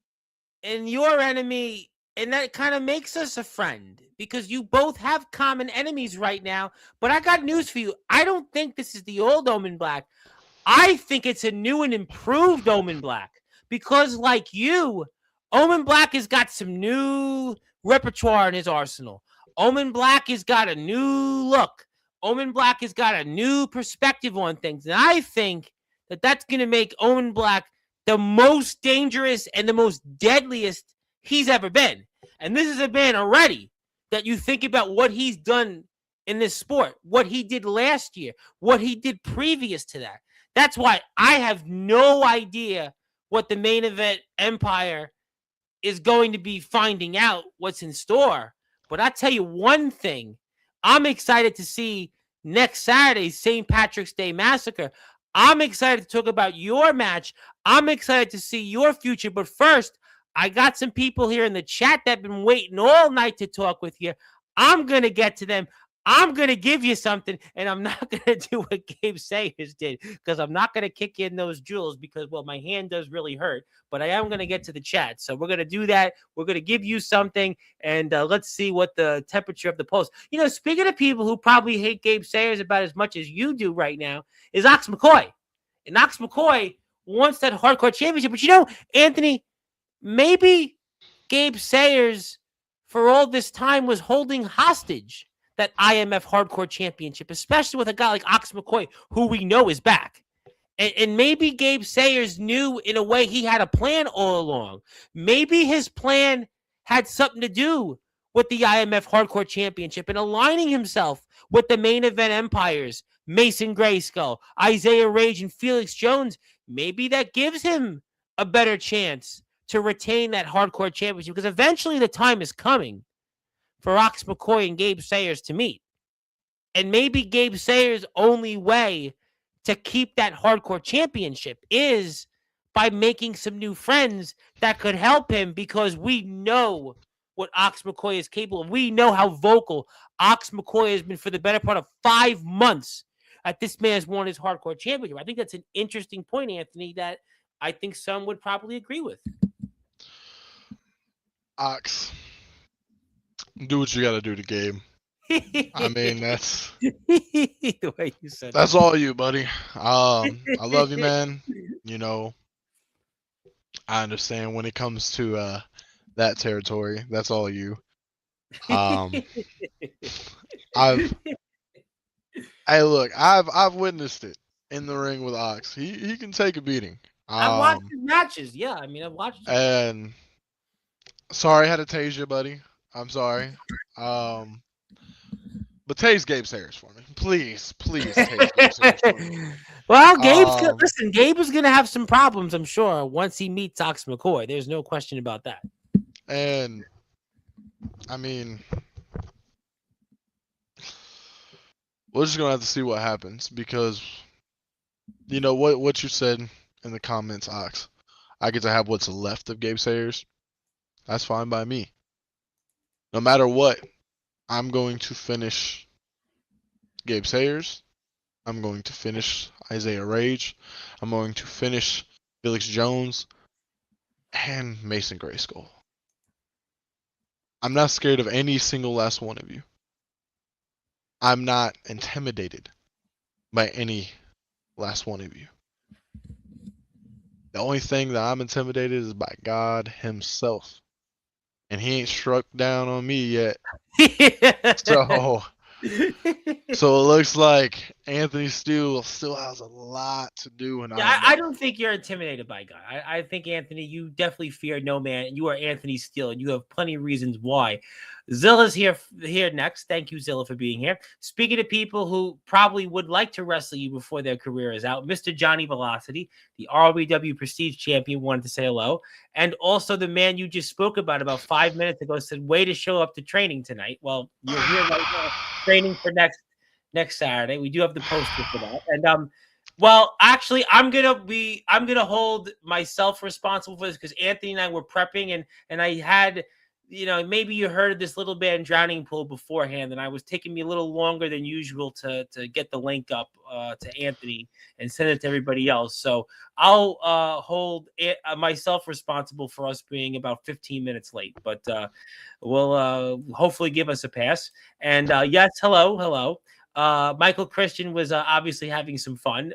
and your enemy, and that kind of makes us a friend because you both have common enemies right now. But I got news for you. I don't think this is the old Omen Black. I think it's a new and improved Omen Black because, like you, Omen Black has got some new repertoire in his arsenal. Omen Black has got a new look. Omen Black has got a new perspective on things. And I think that that's going to make Omen Black the most dangerous and the most deadliest he's ever been. And this is a man already that you think about what he's done in this sport, what he did last year, what he did previous to that. That's why I have no idea what the main event empire is going to be finding out what's in store. But I tell you one thing, I'm excited to see next Saturday's St. Patrick's Day Massacre. I'm excited to talk about your match. I'm excited to see your future. But first, I got some people here in the chat that have been waiting all night to talk with you. I'm going to get to them. I'm going to give you something, and I'm not going to do what Gabe Sayers did because I'm not going to kick in those jewels because, well, my hand does really hurt, but I am going to get to the chat. So we're going to do that. We're going to give you something, and let's see what the temperature of the post. You know, speaking of people who probably hate Gabe Sayers about as much as you do right now is Ox McCoy. And Ox McCoy wants that hardcore championship. But, you know, Anthony, maybe Gabe Sayers for all this time was holding hostage that IMF Hardcore Championship, especially with a guy like Ox McCoy, who we know is back. And maybe Gabe Sayers knew in a way he had a plan all along. Maybe his plan had something to do with the IMF Hardcore Championship and aligning himself with the main event empires, Mason Grayskull, Isaiah Rage, and Felix Jones. Maybe that gives him a better chance to retain that hardcore championship because eventually the time is coming for Ox McCoy and Gabe Sayers to meet. And maybe Gabe Sayers' only way to keep that hardcore championship is by making some new friends that could help him because we know what Ox McCoy is capable of. We know how vocal Ox McCoy has been for the better part of 5 months at this man's won his hardcore championship. I think that's an interesting point, Anthony, that I think some would probably agree with. Ox, do what you got to do to Gabe. I mean, that's the way you said that's all you, buddy. I love you, man. You know, I understand when it comes to that territory. That's all you. I've witnessed it in the ring with Ox. He can take a beating. I've watched his matches. Yeah, I mean, I've watched. And sorry I had to tase you, buddy. I'm sorry. But tase Gabe Sayers for me. Please tase Gabe Sayers for me. Well, listen, Gabe is going to have some problems, I'm sure, once he meets Ox McCoy. There's no question about that. And, I mean, we're just going to have to see what happens because, you know, what you said in the comments, Ox. I get to have what's left of Gabe Sayers. That's fine by me. No matter what, I'm going to finish Gabe Sayers. I'm going to finish Isaiah Rage. I'm going to finish Felix Jones and Mason Grayskull. I'm not scared of any single last one of you. I'm not intimidated by any last one of you. The only thing that I'm intimidated is by God himself. And he ain't struck down on me yet. So it looks like Anthony Steele still has a lot to do in Yeah, IMF. I don't think you're intimidated by God. I think, Anthony, you definitely fear no man. You are Anthony Steele, and you have plenty of reasons why. Zilla's here next. Thank you, Zilla, for being here. Speaking of people who probably would like to wrestle you before their career is out, Mr. Johnny Velocity, the ROW Prestige champion, wanted to say hello. And also the man you just spoke about 5 minutes ago said, way to show up to training tonight. Well, you're here right now, training for next Saturday. We do have the poster for that. And well, actually, I'm gonna hold myself responsible for this because Anthony and I were prepping, and I had, maybe you heard of this little band Drowning Pool beforehand, and I was taking me a little longer than usual to get the link up to Anthony and send it to everybody else. So I'll hold myself responsible for us being about 15 minutes late, but we'll hopefully give us a pass. And yes, hello. Michael Christian was obviously having some fun.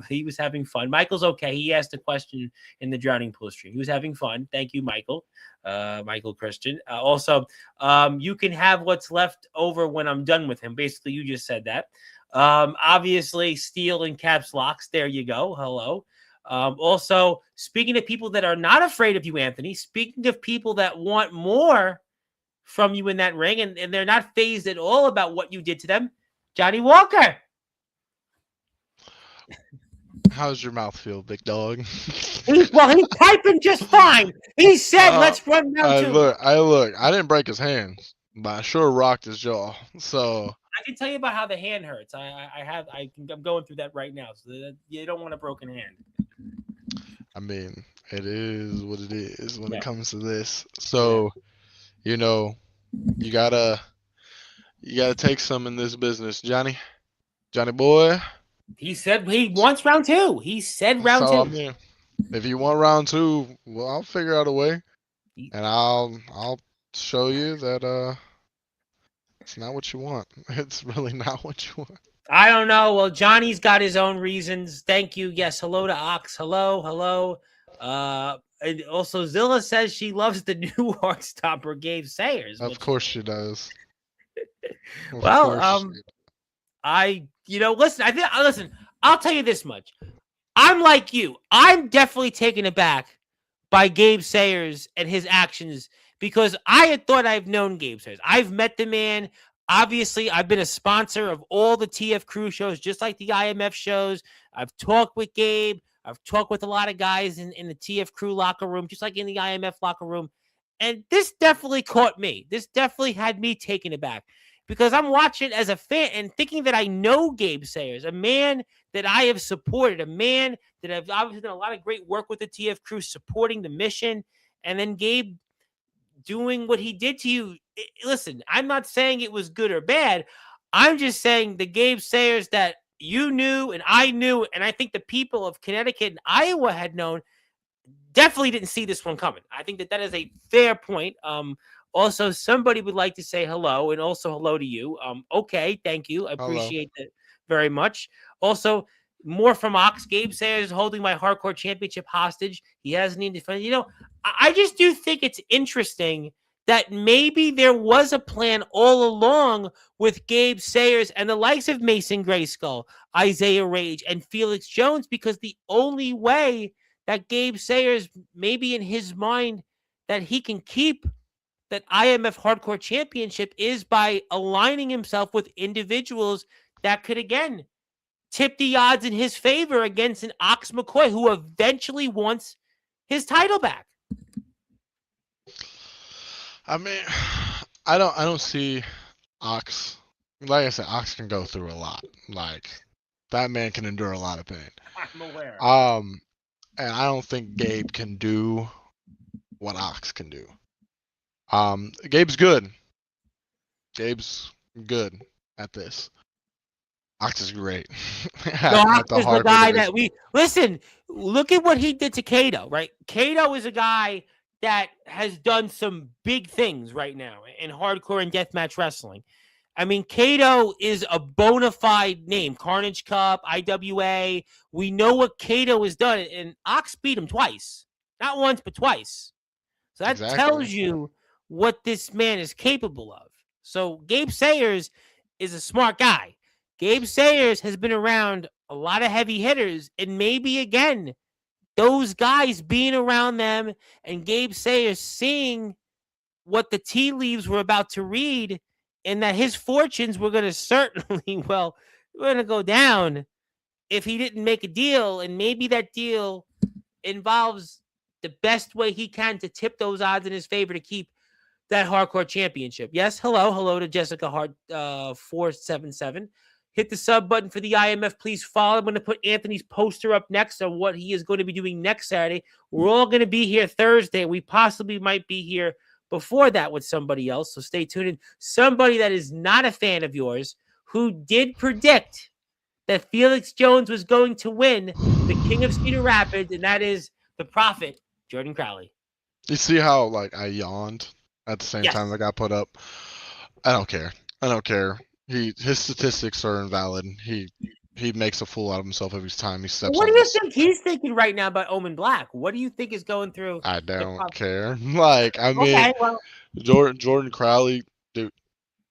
He was having fun. Michael's okay. He asked a question in the Drowning Pool stream. He was having fun. Thank you, Michael. Michael Christian. Also, you can have what's left over when I'm done with him. Basically, you just said that. Obviously, Steele and caps locks. There you go. Hello. Also, speaking of people that are not afraid of you, Anthony, speaking of people that want more from you in that ring, and they're not fazed at all about what you did to them, Johnny Walker. How's your mouth feel, big dog? He's piping just fine. He said, "Let's run round 2." I didn't break his hand, but I sure rocked his jaw. So I can tell you about how the hand hurts. I'm going through that right now. So you don't want a broken hand. I mean, it is what it is when it comes to this. So, you gotta take some in this business, Johnny boy. He said he wants round 2. He said round 2. I mean, if you want round 2, well, I'll figure out a way, and I'll show you that it's not what you want. It's really not what you want. I don't know. Well, Johnny's got his own reasons. Thank you. Yes, hello to Ox. Hello. And also Zilla says she loves the new Heartstopper Gabe Sayers. Of course she does. Well, listen, I'll tell you this much. I'm like you. I'm definitely taken aback by Gabe Sayers and his actions because I had thought I've known Gabe Sayers. I've met the man. Obviously, I've been a sponsor of all the TF Crew shows, just like the IMF shows. I've talked with Gabe. I've talked with a lot of guys in the TF Crew locker room, just like in the IMF locker room. And this definitely caught me. This definitely had me taken aback because I'm watching as a fan and thinking that I know Gabe Sayers, a man that I have supported, a man that I've obviously done a lot of great work with the TF Crew, supporting the mission. And then Gabe doing what he did to you. Listen, I'm not saying it was good or bad. I'm just saying the Gabe Sayers that you knew and I knew, and I think the people of Connecticut and Iowa had known, definitely didn't see this one coming. I think that is a fair point. Also, somebody would like to say hello, and also hello to you. Okay, thank you. I appreciate that very much. Also, more from Ox. Gabe Sayers holding my hardcore championship hostage. He hasn't even defended. I just do think it's interesting that maybe there was a plan all along with Gabe Sayers and the likes of Mason Grayskull, Isaiah Rage, and Felix Jones, because the only way that Gabe Sayers, maybe in his mind, that he can keep that IMF Hardcore Championship is by aligning himself with individuals that could, again, tip the odds in his favor against an Ox McCoy who eventually wants his title back. I mean, I don't see Ox. Like I said, Ox can go through a lot. Like, that man can endure a lot of pain. I'm aware. And I don't think Gabe can do what Ox can do. Gabe's good. Gabe's good at this. Ox is great. Ox is the guy that listen. Look at what he did to Kato. Right, Kato is a guy that has done some big things right now in hardcore and deathmatch wrestling. I mean, Kato is a bona fide name. Carnage Cup, IWA. We know what Kato has done, and Ox beat him twice. Not once, but twice. So that Exactly. tells you what this man is capable of. So Gabe Sayers is a smart guy. Gabe Sayers has been around a lot of heavy hitters, and maybe again, those guys being around them and Gabe Sayers seeing what the tea leaves were about to read, and that his fortunes were going to certainly, well, we're going to go down if he didn't make a deal. And maybe that deal involves the best way he can to tip those odds in his favor to keep that hardcore championship. Yes, hello to Jessica Hart 477. Hit the sub button for the IMF. Please follow. I'm going to put Anthony's poster up next on what he is going to be doing next Saturday. We're all going to be here Thursday. We possibly might be here before that with somebody else, so stay tuned in. Somebody that is not a fan of yours, who did predict that Felix Jones was going to win the King of Cedar Rapids, and that is the Prophet, Jordan Crowley. You see how like I yawned at the same time that got put up? I don't care. His statistics are invalid. He makes a fool out of himself every time he steps on. What do you think he's thinking right now about Omen Black? What do you think is going through? I don't care. Like, I mean, okay, well, Jordan Crowley, dude,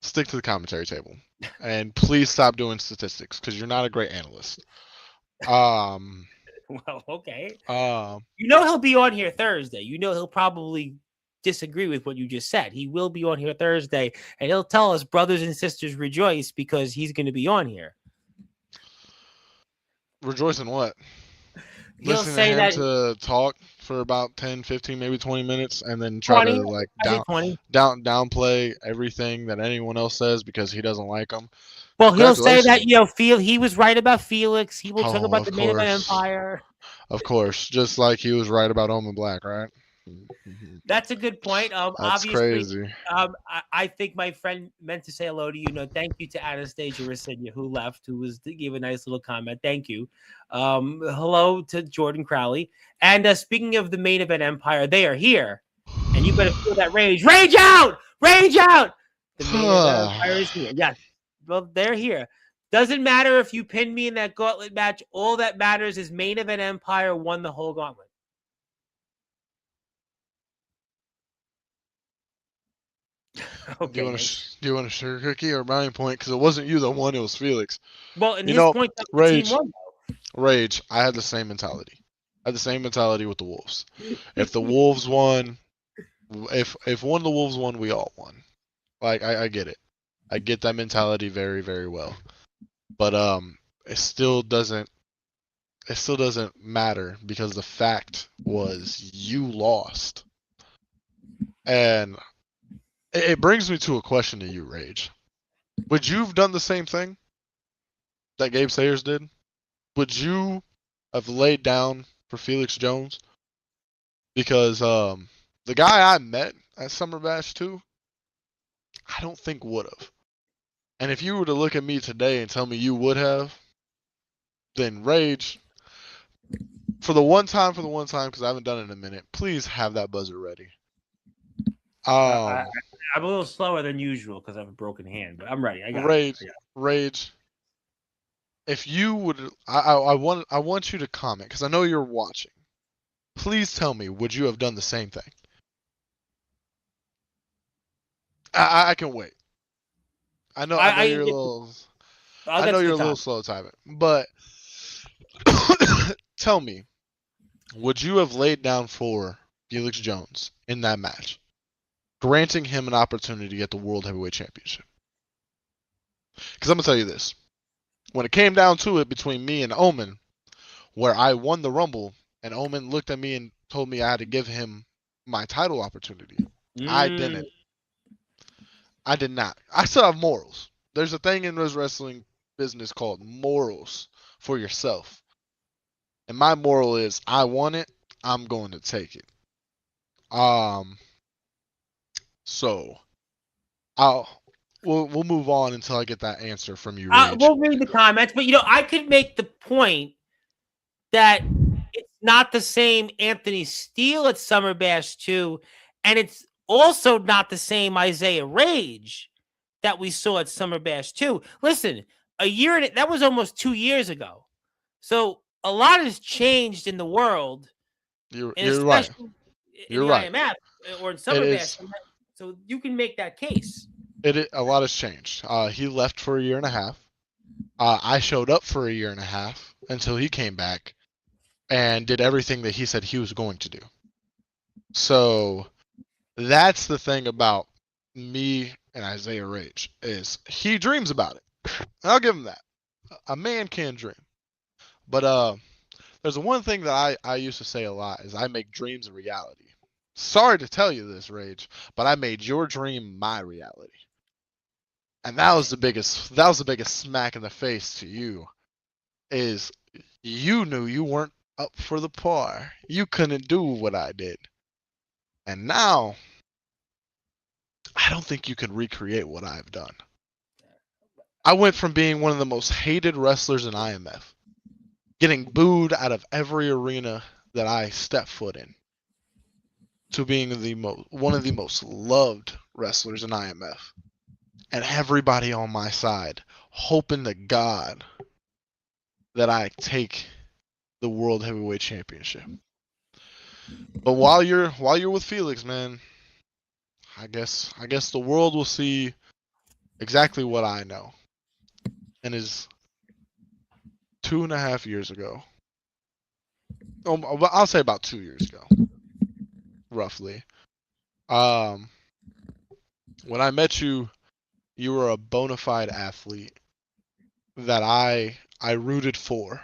stick to the commentary table, and please stop doing statistics because you're not a great analyst. Well, okay. You know he'll be on here Thursday. You know he'll probably disagree with what you just said. He will be on here Thursday, and he'll tell us, brothers and sisters, rejoice, because he's going to be on here. Rejoice in what? He'll Listening say to him that to talk for about 10, 15, maybe 20 minutes, and then try 20, to like I say 20. downplay everything that anyone else says because he doesn't like them. Well, he'll say that, he was right about Felix. He will talk about the main event Empire. Of course, just like he was right about Omen Black, right? That's a good point. That's obviously, crazy. I think my friend meant to say hello to you. Thank you to Anastasia Rasinia, who left, who gave a nice little comment. Thank you. Hello to Jordan Crowley. And speaking of the main event Empire, they are here, and you better feel that rage. Rage out! Rage out! The main event Empire is here. Yes, well, they're here. Doesn't matter if you pinned me in that gauntlet match. All that matters is main event Empire won the whole gauntlet. Okay, do you want a sugar cookie or a brownie point? Because it wasn't you that won; it was Felix. Well, in point, Rage. The team won, Rage. I had the same mentality. I had the same mentality with the Wolves. If the Wolves won, if one of the Wolves won, we all won. Like I get it. I get that mentality very, very well. But it still doesn't matter because the fact was you lost. And it brings me to a question to you, Rage. Would you have done the same thing that Gabe Sayers did? Would you have laid down for Felix Jones? Because the guy I met at Summer Bash 2, I don't think would have. And if you were to look at me today and tell me you would have, then Rage, for the one time, because I haven't done it in a minute, please have that buzzer ready. I'm a little slower than usual because I have a broken hand, but I'm ready. I got Rage. If you would, I want you to comment because I know you're watching. Please tell me, would you have done the same thing? I can wait. I know you're a little. I know you're a little slow typing, but tell me, would you have laid down for Felix Jones in that match, granting him an opportunity at the World Heavyweight Championship? Because I'm gonna tell you this: when it came down to it between me and Omen, where I won the Rumble, and Omen looked at me and told me I had to give him my title opportunity, I didn't. I did not. I still have morals. There's a thing in this wrestling business called morals for yourself. And my moral is I want it, I'm going to take it. So we'll move on until I get that answer from you, Rage. We'll read the comments, but I could make the point that it's not the same Anthony Steele at Summer Bash 2, and it's also not the same Isaiah Rage that we saw at Summer Bash 2. Listen, that was almost 2 years ago. So a lot has changed in the world, and You're right. especially in You're the right. IMF or in It Summer Bash. is. So you can make that case. A lot has changed. He left for a year and a half. I showed up for a year and a half until he came back and did everything that he said he was going to do. So that's the thing about me and Isaiah Rage is he dreams about it. I'll give him that. A man can dream. But there's one thing that I used to say a lot is I make dreams a reality. Sorry to tell you this, Rage, but I made your dream my reality. And that was the biggest smack in the face to you is you knew you weren't up for the par. You couldn't do what I did. And now I don't think you can recreate what I've done. I went from being one of the most hated wrestlers in IMF, getting booed out of every arena that I step foot in, to being one of the most loved wrestlers in IMF. And everybody on my side, hoping to God that I take the World Heavyweight Championship. But while you're with Felix, man, I guess the world will see exactly what I know. And is 2.5 years ago. I'll say about 2 years ago, roughly. When I met you, you were a bona fide athlete that I rooted for.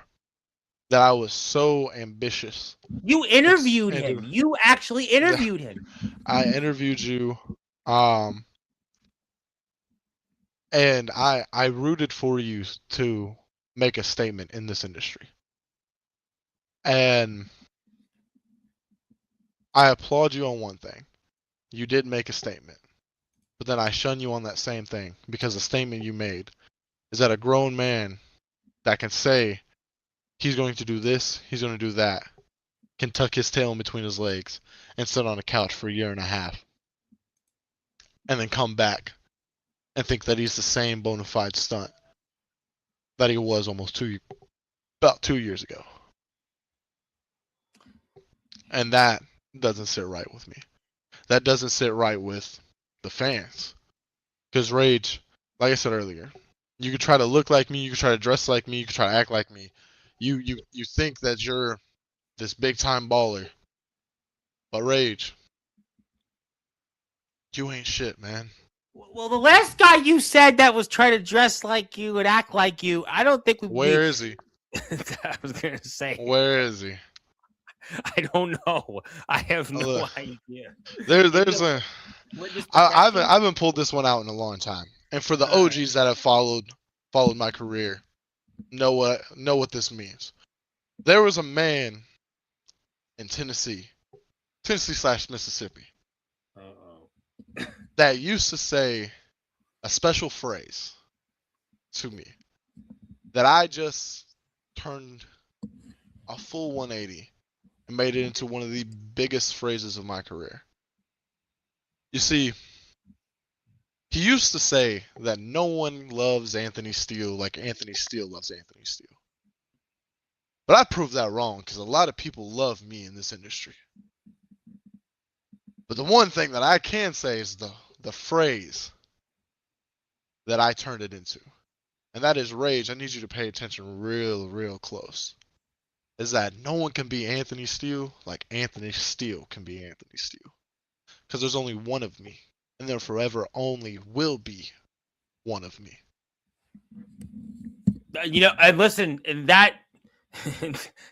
That I was so ambitious. You interviewed him. You actually interviewed him. I interviewed you, and I rooted for you to make a statement in this industry. And I applaud you on one thing. You did make a statement. But then I shun you on that same thing because the statement you made is that a grown man that can say he's going to do this, he's going to do that, can tuck his tail in between his legs and sit on a couch for a year and a half and then come back and think that he's the same bona fide stunt that he was about 2 years ago. And that doesn't sit right with me. That doesn't sit right with the fans. Because Rage, like I said earlier, you could try to look like me, you could try to dress like me, you could try to act like me. You think that you're this big time baller. But Rage, you ain't shit, man. Well, the last guy you said that was trying to dress like you and act like you, I don't think would Where is he? I was going to say. Where is he? I don't know. I have no idea. I haven't pulled this one out in a long time. And for the OGs that have followed my career, know what this means. There was a man in Tennessee/Mississippi, that used to say a special phrase to me that I just turned a full 180 and made it into one of the biggest phrases of my career. You see, he used to say that no one loves Anthony Steele like Anthony Steele loves Anthony Steele. But I proved that wrong because a lot of people love me in this industry. But the one thing that I can say is the phrase that I turned it into. And that is, Rage, I need you to pay attention real close. Is that no one can be Anthony Steele like Anthony Steele can be Anthony Steele. Because there's only one of me. And there forever only will be one of me. And listen, that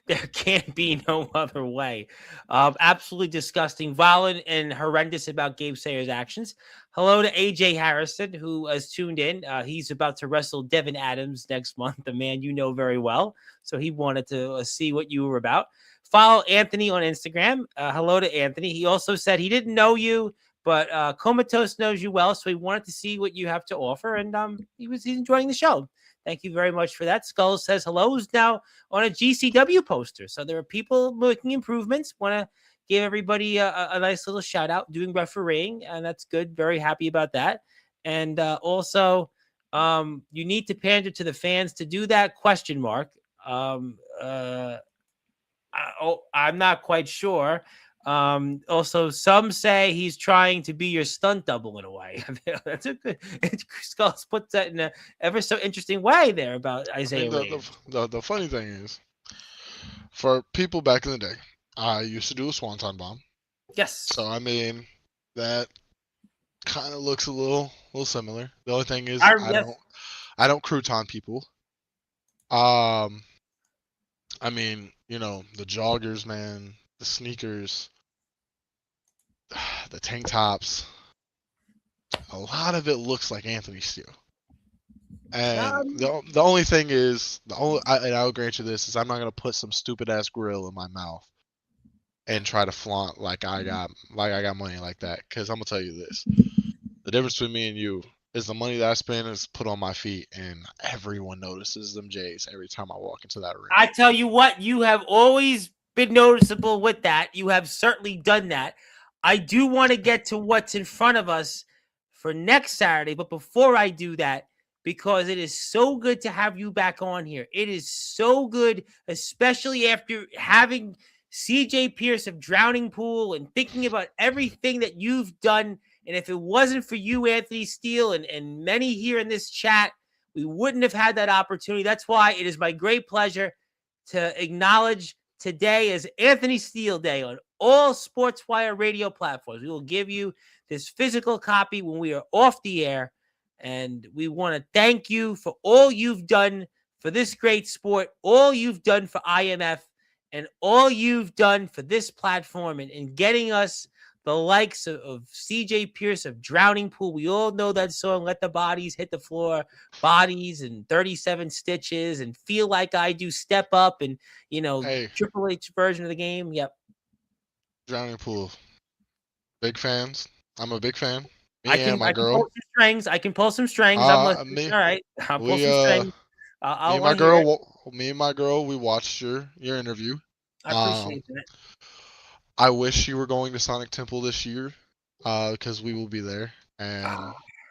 there can't be no other way. Absolutely disgusting, violent, and horrendous about Gabe Sayers' actions. Hello to AJ Harrison, who has tuned in. He's about to wrestle Devin Adams next month, the man you know very well. So he wanted to see what you were about. Follow Anthony on Instagram. Hello to Anthony. He also said he didn't know you, but Comatose knows you well, so he wanted to see what you have to offer, and he's enjoying the show. Thank you very much for that. Skull says hello is now on a GCW poster. So there are people making improvements. Want to give everybody a nice little shout out, doing refereeing, and that's good. Very happy about that. And also, you need to pander to the fans to do that? Question mark. Um, uh, I'm not quite sure. Also, some say he's trying to be your stunt double in a way. That's a good. Skulls puts that in a ever so interesting way there about I mean, Isaiah Wade. the funny thing is, for people back in the day, I used to do a swanton bomb. So Yes, I mean, that kind of looks a little similar. The only thing is, I yes. I don't crouton people. Um, I mean, the joggers, man, the sneakers, the tank tops. A lot of it looks like Anthony Steele. And Um, the only thing is, and I'll grant you this, is I'm not gonna put some stupid ass grill in my mouth and try to flaunt like I got money like that. Because I'm gonna tell you this: the difference between me and you is the money that I spend is put on my feet, and everyone notices them J's every time I walk into that ring. I tell you what, you have always been noticeable with that. You have certainly done that. I do want to get to what's in front of us for next Saturday, but before I do that, because it is so good to have you back on here. It is so good, especially after having CJ Pierce of Drowning Pool and thinking about everything that you've done. And if it wasn't for you, Anthony Steele, and many here in this chat, we wouldn't have had that opportunity. That's why it is my great pleasure to acknowledge today as Anthony Steele Day on all Sportswire radio platforms. We will give you this physical copy when we are off the air. And we want to thank you for all you've done for this great sport, all you've done for IMF, and all you've done for this platform and getting us the likes of CJ Pierce of Drowning Pool. We all know that song, Let the Bodies Hit the Floor, Bodies and 37 Stitches, and Feel Like I Do, Step Up, and, Hey, Triple H version of the game. Yep. Drowning Pool, big fans. I'm a big fan. I Me and can my I can pull girl. some strings. I can pull some strings. I'm listening. Me, All right. I'll pull we some strings. me I and want my to hear it. girl, me and my girl, we watched your interview. I Um, appreciate that. I wish you were going to Sonic Temple this year, because we will be there. And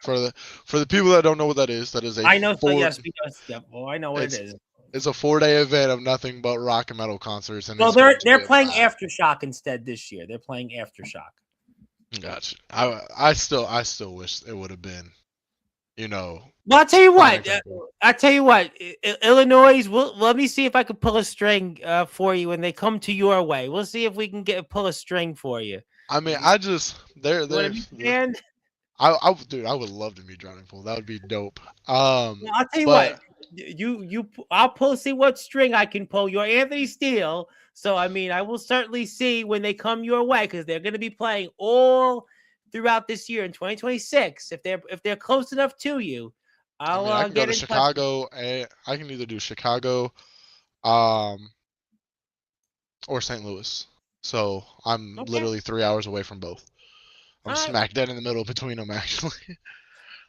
for the for the people that don't know what that is a I know. So four yes, because yep. Well, I know what it it's is. it's a 4-day event of nothing but rock and metal concerts, and So it's going to be they're a playing blast. Aftershock instead this year. They're playing Aftershock. Gotcha. I still wish it would have been, you know, Well, I'll tell you Sonic what. Temple. I'll tell you what. Illinois. Let me see if I can pull a string for you when they come to your way. We'll see if we can pull a string for you. I mean, You I just want to meet the band? dude, I would love to meet Drowning Pool. That would be dope. Well, I'll tell you But what. I'll pull see what string I can pull. You're Anthony Steele, so I mean, I will certainly see when they come your way because they're going to be playing all throughout this year in 2026. If they're close enough to you, I I'll mean, I can go get to in touch with Chicago, and I can either do Chicago, um, or St. Louis. So you. I'm Okay. literally 3 hours away from both. I'm All right. smack dead in the middle between them, actually.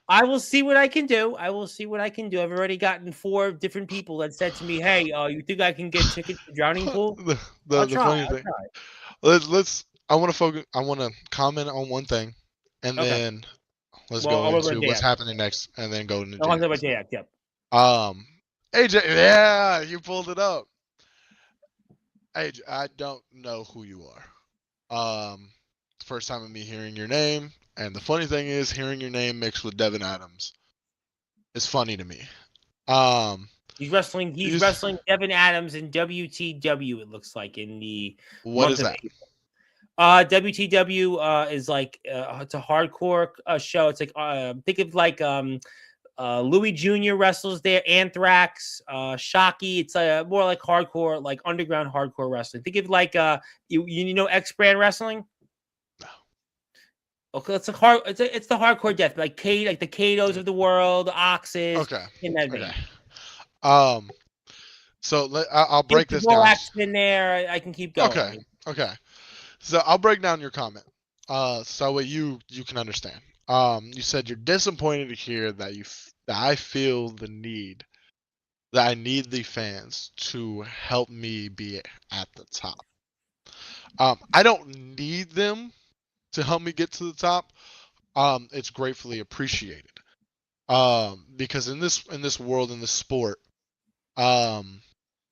I will see what I can do. I will see what I can do. I've already gotten 4 different people that said to me, "Hey, you think I can get tickets to Drowning Pool?" I'll The try. funny I'll thing, try. let's. I want to focus. I want to comment on one thing, and Okay. then let's Well, go I'll over into what's Jazz. happening next, and then go into I'll talk about jazz. Jazz. Yep. Um, AJ, yeah, you pulled it up. AJ, I don't know who you are. First time of me hearing your name, and the funny thing is, hearing your name mixed with Devin Adams is funny to me. Um, He's wrestling. He's you, wrestling Devin Adams in WTW. It looks like in the what month is of that? April. WTW is like it's a hardcore show. It's like think of like Louis Jr. wrestles there, Anthrax, Shocky. It's more like hardcore, like underground hardcore wrestling. Think of like you know X Brand Wrestling. No. Okay, it's a hard. It's the hardcore death, like the Katos Mm, of the world, the Oxes okay. in that Okay. vein. Um, so I'll Get break the this down. Borax in there. I can keep Okay. going. Okay. So I'll break down your comment. So what you can understand. You said you're disappointed to hear that that I feel the need that I need the fans to help me be at the top. I don't need them to help me get to the top. it's gratefully appreciated. Because in this world, in this sport, um,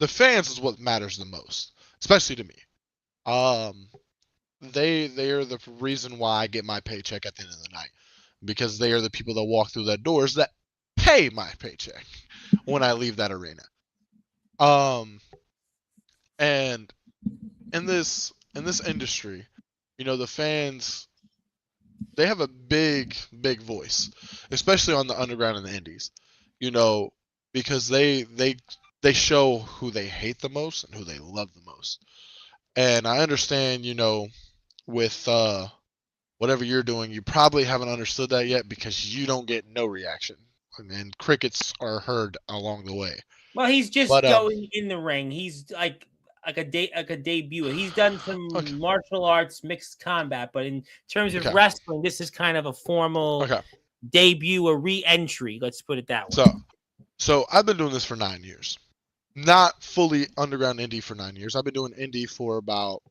the fans is what matters the most, especially to me. Um, they are the reason why I get my paycheck at the end of the night, because they are the people that walk through that doors that pay my paycheck when I leave that arena. Um, and in this industry, the fans, they have a big voice, especially on the underground and the indies. You know, because they show who they hate the most and who they love the most. And I understand, with whatever you're doing, you probably haven't understood that yet because you don't get no reaction, and crickets are heard along the way. Well, he's just But going in the ring. He's like a debut. He's done okay, some martial arts, mixed combat, but in terms of okay, wrestling, this is kind of a formal okay. debut, a re-entry. Let's put it that way. So I've been doing this for 9 years. Not fully underground indie for 9 years. I've been doing indie for about,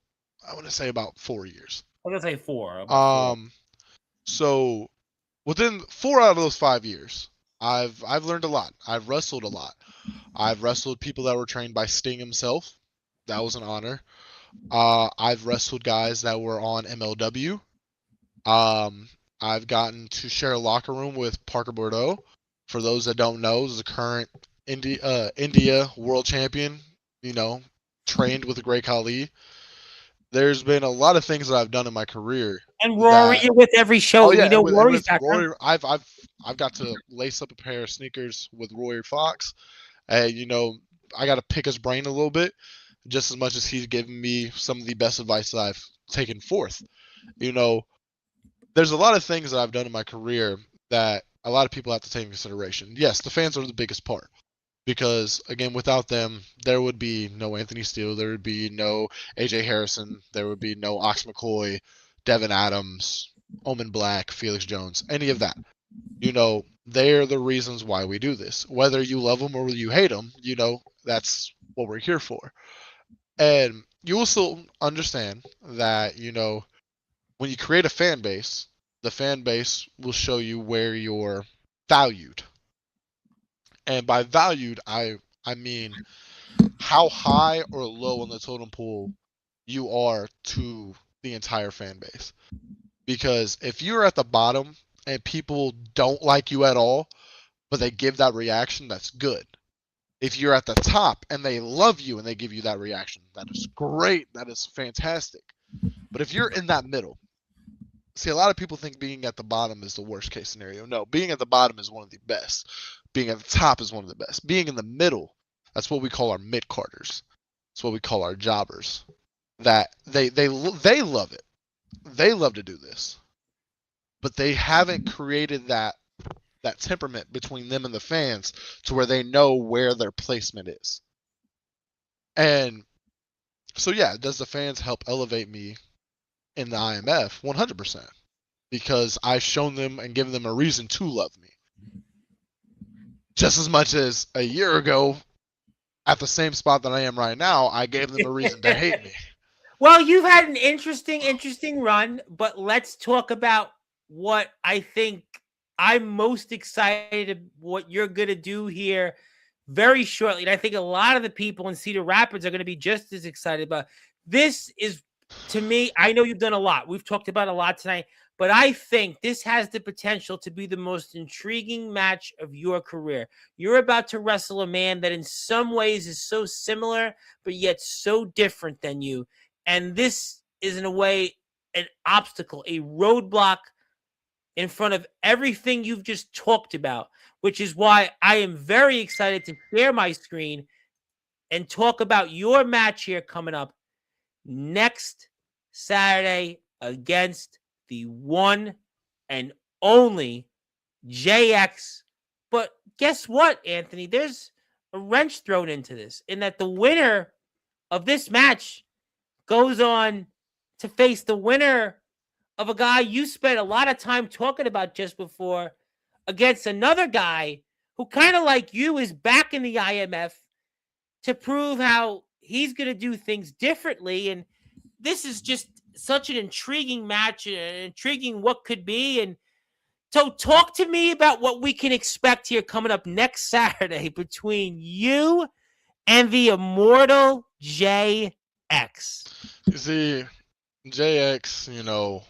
I want to say, about 4 years. I'm gonna say about four. Um, so within 4 out of those 5 years, I've learned a lot. I've wrestled a lot. I've wrestled people that were trained by Sting himself. That was an honor. I've wrestled guys that were on MLW. Um, I've gotten to share a locker room with Parker Bordeaux. For those that don't know, is a current India world champion. You know, trained with the Great Khali. There's been a lot of things that I've done in my career And Rory, that. you're with every show. Oh We yeah, know and Rory's with background. Roy, I've got to lace up a pair of sneakers with Roy Fox. And I got to pick his brain a little bit, just as much as he's given me some of the best advice that I've taken forth. You know, there's a lot of things that I've done in my career that a lot of people have to take into consideration. Yes, the fans are the biggest part, because again, without them, there would be no Anthony Steele, there would be no AJ Harrison, there would be no Ox McCoy, Devin Adams, Omen Black, Felix Jones, any of that. They're the reasons why we do this. Whether you love them or you hate them, that's what we're here for. And you also understand that, when you create a fan base, the fan base will show you where you're valued. And by valued, I mean how high or low on the totem pole you are to the entire fan base. Because if you're at the bottom and people don't like you at all, but they give that reaction, that's good. If you're at the top and they love you and they give you that reaction, that is great. That is fantastic. But if you're in that middle, see, a lot of people think being at the bottom is the worst case scenario. No, being at the bottom is one of the best. Being at the top is one of the best. Being in the middle, that's what we call our mid-carders. That's what we call our jobbers. That they love it. They love to do this. But they haven't created that temperament between them and the fans to where they know where their placement is. And so yeah, does the fans help elevate me in the IMF? 100%. Because I've shown them and given them a reason to love me. Just as much as a year ago, at the same spot that I am right now, I gave them a reason to hate me. Well, you've had an interesting run, but let's talk about what I think I'm most excited what you're going to do here very shortly. And I think a lot of the people in Cedar Rapids are going to be just as excited about this. Is, to me, I know you've done a lot. We've talked about a lot tonight, but I think this has the potential to be the most intriguing match of your career. You're about to wrestle a man that in some ways is so similar, but yet so different than you. And this is, in a way, an obstacle, a roadblock in front of everything you've just talked about, which is why I am very excited to share my screen and talk about your match here coming up next Saturday against the one and only JX. But guess what, Anthony? There's a wrench thrown into this, in that the winner of this match goes on to face the winner of a guy you spent a lot of time talking about just before, against another guy who, kind of like you, is back in the IMF to prove how he's going to do things differently. And this is just such an intriguing match, intriguing what could be. And So talk to me about what we can expect here coming up next Saturday between you and the immortal JX. You see, JX,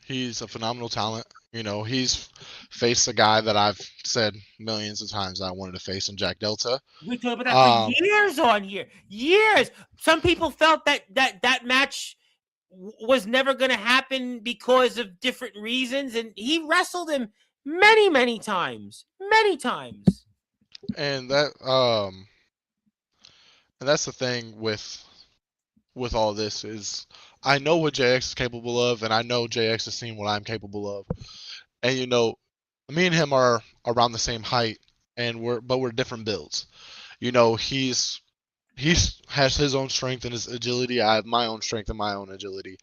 he's a phenomenal talent. He's faced a guy that I've said millions of times I wanted to face in Jack Delta. We talked about that for Um, years on here. Years. Some people felt that match was never going to happen because of different reasons, and he wrestled him many times. Many times. and that's the thing with all this is I know what JX is capable of, and I know JX has seen what I'm capable of. And me and him are around the same height, and we're different builds. He's has his own strength and his agility. I have my own strength and my own agility.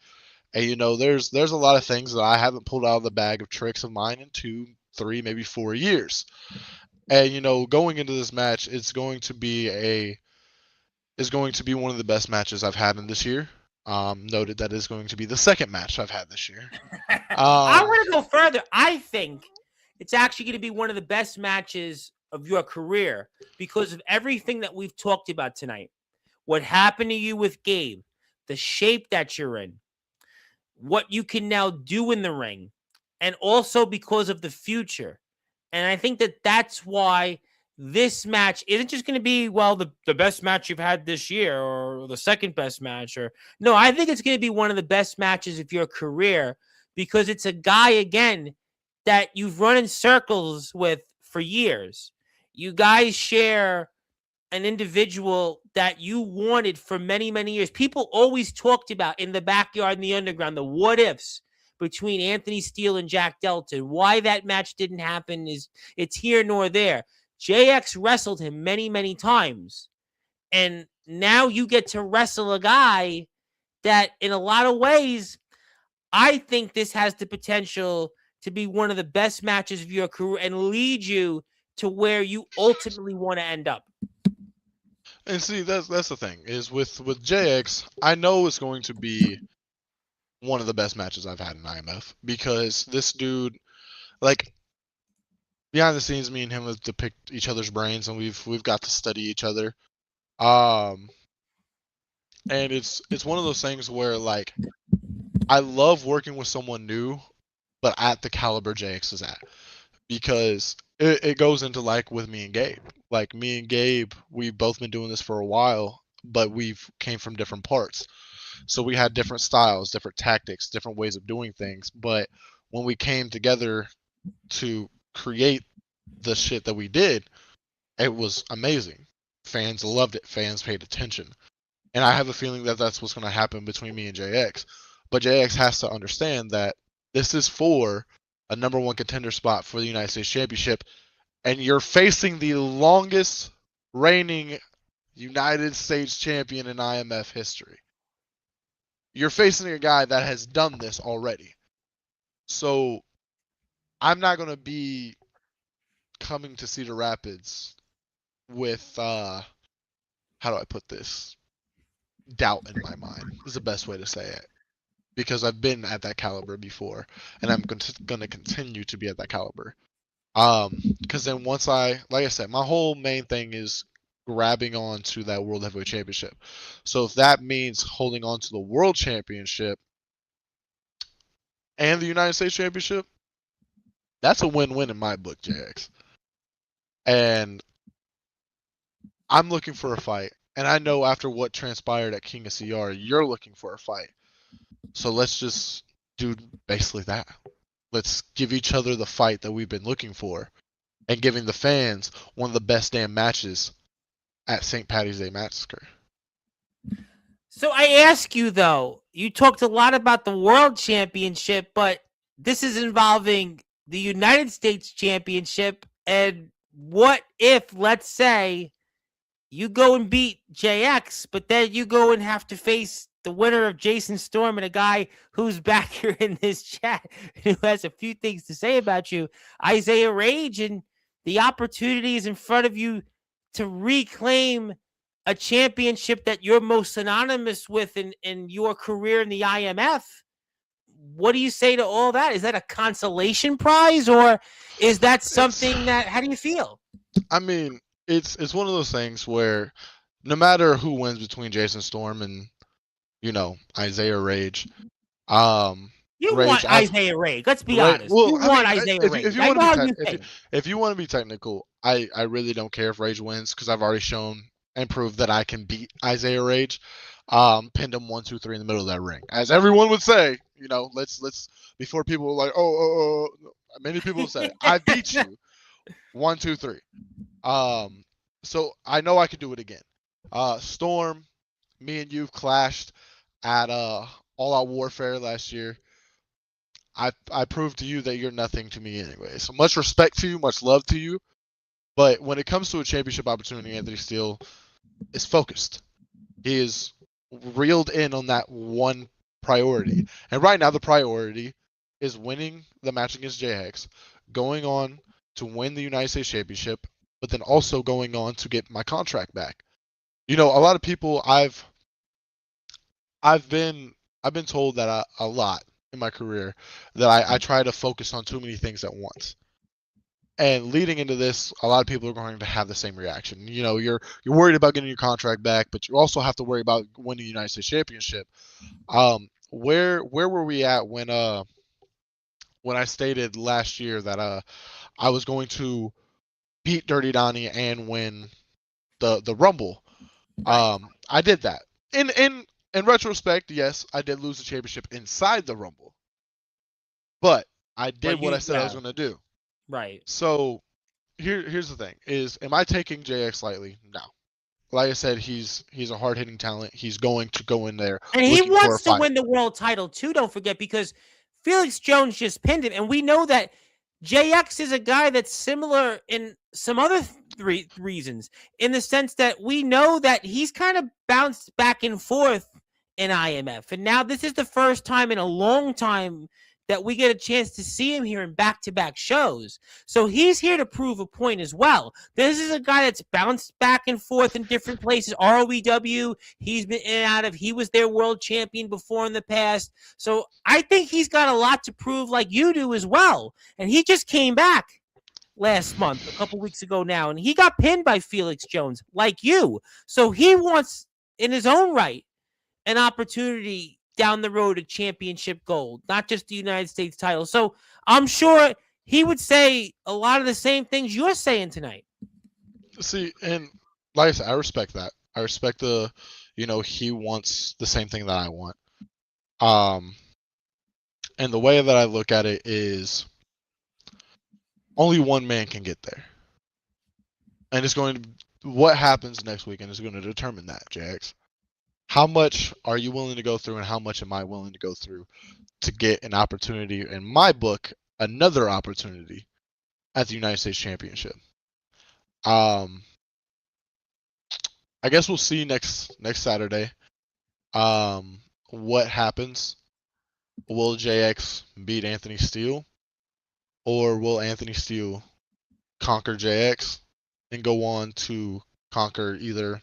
And there's a lot of things that I haven't pulled out of the bag of tricks of mine in 2, 3, maybe 4 years. And going into this match, is going to be one of the best matches I've had in this year. Noted that is going to be the second match I've had this year. I want to go further. I think it's actually going to be one of the best matches of your career because of everything that we've talked about tonight. What happened to you with Gabe, the shape that you're in, what you can now do in the ring, and also because of the future. And I think that's why this match isn't just going to be, well, the best match you've had this year or the second best match. No, I think it's going to be one of the best matches of your career because it's a guy, again, that you've run in circles with for years. You guys share an individual that you wanted for many years. People always talked about in the backyard and the underground, the what ifs between Anthony Steele and Jack Delta. Why that match didn't happen is it's here nor there. JX wrestled him many times. And now you get to wrestle a guy that in a lot of ways, I think this has the potential to be one of the best matches of your career and lead you to where you ultimately want to end up. And see, that's the thing is with JX, I know it's going to be one of the best matches I've had in IMF because this dude, like behind the scenes, me and him have to pick each other's brains, and we've got to study each other. And it's one of those things where like I love working with someone new, but at the caliber JX is at, because it goes into like with me and Gabe. Like me and Gabe, we've both been doing this for a while, but we've came from different parts. So we had different styles, different tactics, different ways of doing things. But when we came together to create the shit that we did, it was amazing. Fans loved it. Fans paid attention. And I have a feeling that that's what's going to happen between me and JX. But JX has to understand that this is for a number one contender spot for the United States Championship. And you're facing the longest reigning United States champion in IMF history. You're facing a guy that has done this already. So I'm not going to be coming to Cedar Rapids with, how do I put this? Doubt in my mind is the best way to say it. Because I've been at that caliber before, and I'm going to continue to be at that caliber. Because then once like I said, my whole main thing is grabbing on to that World Heavyweight Championship. So if that means holding on to the World Championship and the United States Championship, that's a win-win in my book, JX. And I'm looking for a fight. And I know after what transpired at King of CR, you're looking for a fight. So let's just do basically that. Let's give each other the fight that we've been looking for and giving the fans one of the best damn matches at St. Paddy's Day Massacre. So I ask you, though, you talked a lot about the World Championship, but this is involving the United States Championship. And what if, let's say, you go and beat JX, but then you go and have to face the winner of Jason Storm and a guy who's back here in this chat who has a few things to say about you, Isaiah Rage, and the opportunity is in front of you to reclaim a championship that you're most synonymous with in your career in the IMF. what do you say to all that? Is that a consolation prize, or is that something that? How do you feel? I mean, it's one of those things where no matter who wins between Jason Storm and Isaiah Rage, um, You Rage, want Isaiah Rage. Let's be right. honest. Well, You I want mean, Isaiah if Rage. you I want know to be how you think. if you want to be technical, I really don't care if Rage wins because I've already shown and proved that I can beat Isaiah Rage. Pinned him 1, 2, 3 in the middle of that ring, as everyone would say. Let's before people were like, many people say I beat you 1, 2, 3. So I know I could do it again. Storm, me and you've clashed at All Out Warfare last year. I proved to you that you're nothing to me anyway. So much respect to you, much love to you. But when it comes to a championship opportunity, Anthony Steele is focused. He is reeled in on that one priority. And right now the priority is winning the match against JX, going on to win the United States Championship, but then also going on to get my contract back. A lot of people I've been told that a lot in my career that I try to focus on too many things at once. And leading into this, a lot of people are going to have the same reaction. You're worried about getting your contract back, but you also have to worry about winning the United States Championship. Where were we at when I stated last year that I was going to beat Dirty Donnie and win the Rumble? Right. I did that. In retrospect, yes, I did lose the championship inside the Rumble, but I did what I said I was going to do. Right. So here's the thing: am I taking JX lightly? No. Like I said, he's a hard hitting talent. He's going to go in there And he looking for a wants to fight. win the world title too. Don't forget, because Felix Jones just pinned him, and we know that JX is a guy that's similar in some other reasons, in the sense that we know that he's kind of bounced back and forth in IMF, and now this is the first time in a long time that we get a chance to see him here in back-to-back shows. So he's here to prove a point as well. This is a guy that's bounced back and forth in different places. ROEW, he's been in and out of. He was their world champion before in the past. So I think he's got a lot to prove, like you do as well. And he just came back last month, a couple weeks ago now, and he got pinned by Felix Jones, like you. So he wants, in his own right, an opportunity down the road at championship gold, not just the United States title. So I'm sure he would say a lot of the same things you're saying tonight. See, and like I said, I respect that. I respect he wants the same thing that I want. And the way that I look at it is only one man can get there. And what happens next weekend is going to determine that, Jax. How much are you willing to go through, and how much am I willing to go through to get an opportunity, in my book, another opportunity at the United States Championship? I guess we'll see next Saturday. What happens? Will JX beat Anthony Steele, or will Anthony Steele conquer JX and go on to conquer either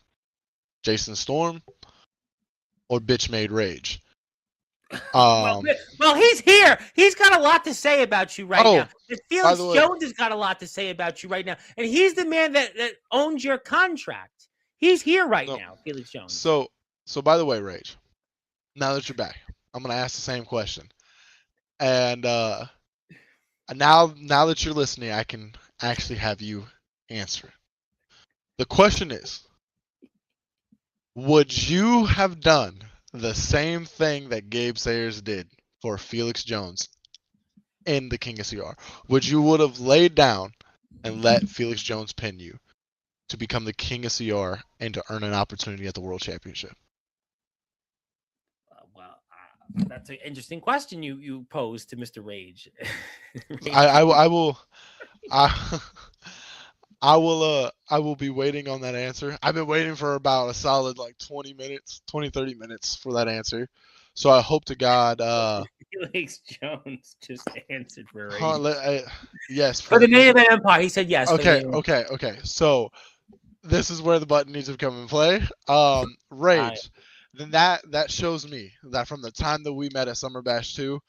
Jason Storm or Bitch Made Rage? Well, he's here. He's got a lot to say about you right now. And Felix Jones has got a lot to say about you right now. And he's the man that owns your contract. He's here right now, Felix Jones. So by the way, Rage, now that you're back, I'm going to ask the same question. And now that you're listening, I can actually have you answer it. The question is, would you have done the same thing that Gabe Sayers did for Felix Jones in the King of CR? Would you would have laid down and let Felix Jones pin you to become the King of CR and to earn an opportunity at the World Championship? That's an interesting question you posed to Mr. Rage. I will be waiting on that answer. I've been waiting for about a solid 20 minutes, 30 minutes for that answer. So I hope to God Felix Jones just answered for Rage. Yes. For the name of the Empire, he said yes. Okay. So this is where the button needs to come and play. Rage. Then that shows me that from the time that we met at Summer Bash 2,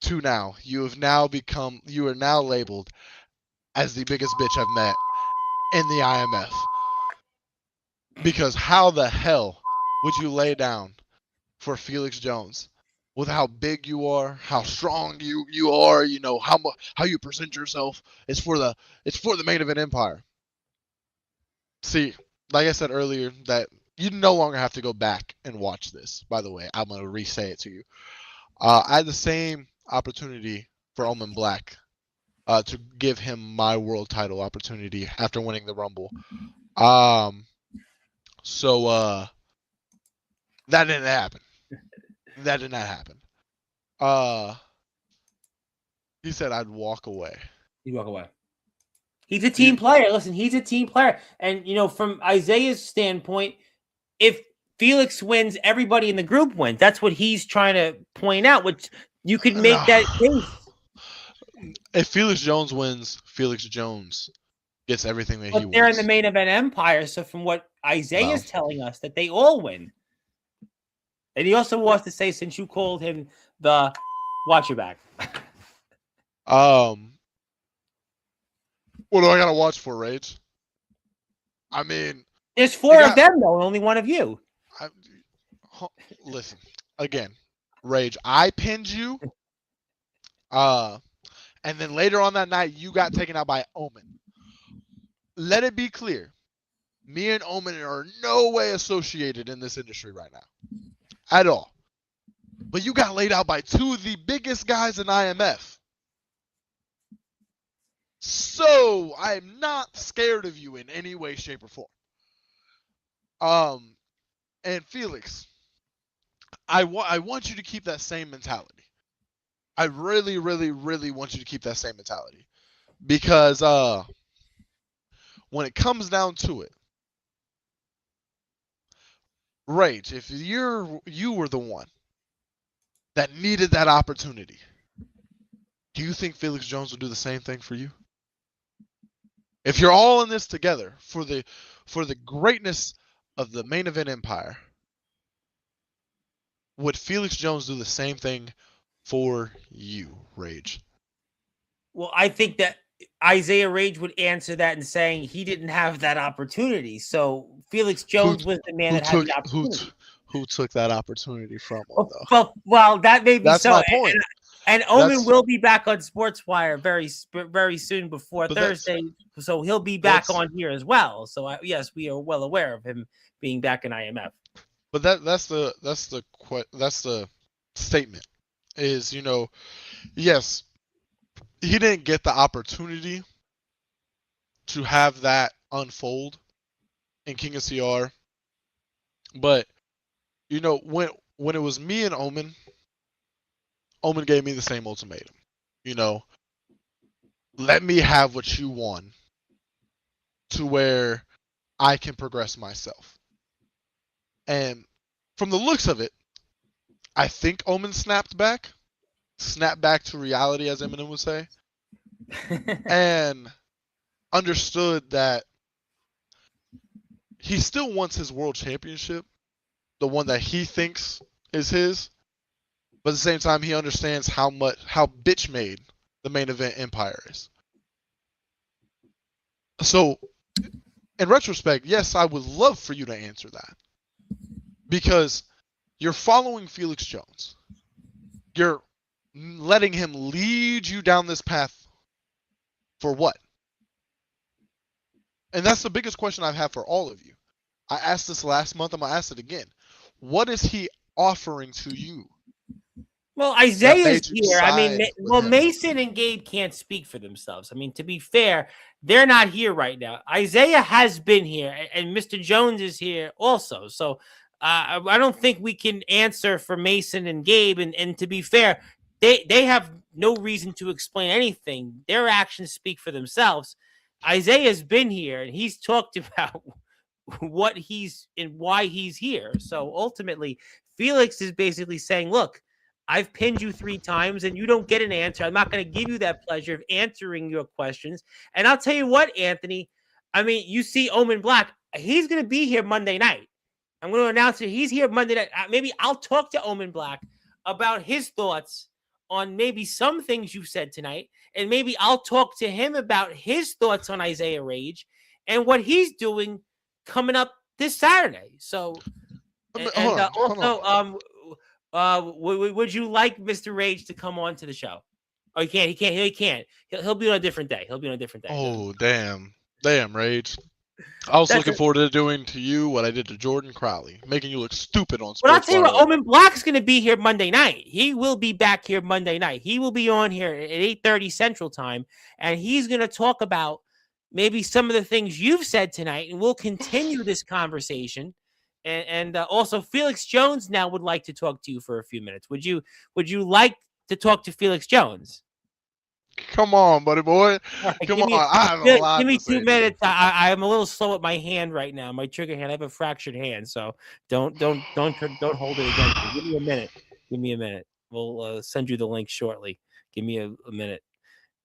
to now. You are now labeled as the biggest bitch I've met in the IMF. Because how the hell would you lay down for Felix Jones with how big you are, how strong you are, how you present yourself? It's for the main event empire. See, like I said earlier, that you no longer have to go back and watch this. By the way, I'm gonna re-say it to you. I had the same opportunity for Omen Black to give him my world title opportunity after winning the Rumble. So that didn't happen. That did not happen. He said I'd walk away. You walk away. He's a team player. Listen, he's a team player. And, from Isaiah's standpoint, if Felix wins, everybody in the group wins. That's what he's trying to point out, which you could make that case. If Felix Jones wins, Felix Jones gets everything that he wants. But they're in the main event empire, so from what Isaiah is telling us, that they all win. And he also wants to say, since you called him the watch your back. What do I gotta watch for, Rage? I mean, there's 4 of them though, and only 1 of you. Listen, again, Rage. I pinned you, and then later on that night, you got taken out by Omen. Let it be clear, me and Omen are no way associated in this industry right now, at all. But you got laid out by 2 of the biggest guys in IMF. So I'm not scared of you in any way, shape, or form. And Felix, I want you to keep that same mentality. I really, really, really want you to keep that same mentality, because when it comes down to it, Rage, if you were the one that needed that opportunity, do you think Felix Jones will do the same thing for you? If you're all in this together for the greatness of the main event empire, would Felix Jones do the same thing for you, Rage? Well, I think that Isaiah Rage would answer that in saying he didn't have that opportunity. So Felix Jones was the man that had the opportunity. Who took that opportunity from him, though? Well, that may be That's so. My point. And Omen will be back on Sportswire very soon before Thursday, so he'll be back on here as well. So yes, we are well aware of him being back in IMF. But that's the statement is, yes, he didn't get the opportunity to have that unfold in King of CR, but when it was me and Omen gave me the same ultimatum. Let me have what you won to where I can progress myself. And from the looks of it, I think Omen snapped back to reality, as Eminem would say, and understood that he still wants his world championship, the one that he thinks is his. But at the same time, he understands how bitch made the main event empire is. So, in retrospect, yes, I would love for you to answer that, because you're following Felix Jones. You're letting him lead you down this path for what? And that's the biggest question I've had for all of you. I asked this last month. I'm gonna ask it again. What is he offering to you? Well, Isaiah's here. I mean, Mason and Gabe can't speak for themselves. I mean, to be fair, they're not here right now. Isaiah has been here, and Mr. Jones is here also. So I don't think we can answer for Mason and Gabe. And to be fair, they have no reason to explain anything. Their actions speak for themselves. Isaiah's been here, and he's talked about what he's and why he's here. So ultimately, Felix is basically saying, look, I've pinned you 3 times and you don't get an answer. I'm not going to give you that pleasure of answering your questions. And I'll tell you what, Anthony, I mean, you see Omen Black, he's going to be here Monday night. I'm going to announce it. He's here Monday night. Maybe I'll talk to Omen Black about his thoughts on maybe some things you've said tonight, and maybe I'll talk to him about his thoughts on Isaiah Rage and what he's doing coming up this Saturday. So, Hold on. also, would you like Mr. Rage to come on to the show? Oh, he can't. He'll be on a different day. Oh, damn, Rage. I was looking forward to doing to you what I did to Jordan Crowley, making you look stupid on Sportswire. But I'll tell you what, Omen Black's going to be here Monday night. He will be back here Monday night. He will be on here at 8:30 Central Time, and he's going to talk about maybe some of the things you've said tonight, and we'll continue this conversation. And also, Felix Jones now would like to talk to you for a few minutes. Would you like to talk to Felix Jones? Come on, buddy boy. Right, Come on. I have a lot give me to say 2 minutes. I'm a little slow with my hand right now. My trigger hand. I have a fractured hand, so don't hold it against me. Give me a minute. We'll send you the link shortly. Give me a minute.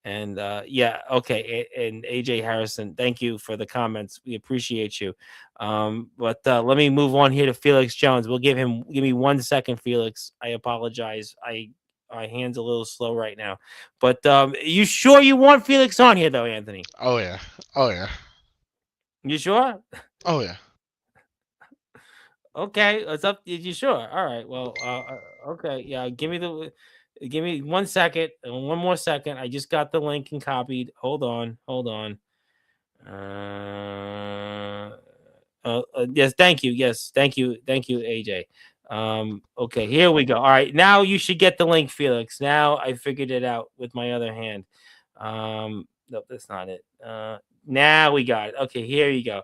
And yeah, okay. And AJ Harrison, thank you for the comments. We appreciate you. But let me move on here to Felix Jones. Give me 1 second, Felix. I apologize. My hand's a little slow right now. But you sure you want Felix on here though, Anthony? Oh yeah. You sure? Oh yeah. Okay, it's up. You sure? All right. Well, okay. Yeah. Give me 1 second. One more second. I just got the link and copied. Hold on. Yes. Thank you. Yes. Thank you, AJ. Okay. Here we go. All right. Now you should get the link, Felix. Now I figured it out with my other hand. Nope, that's not it. Now we got it. Okay. Here you go.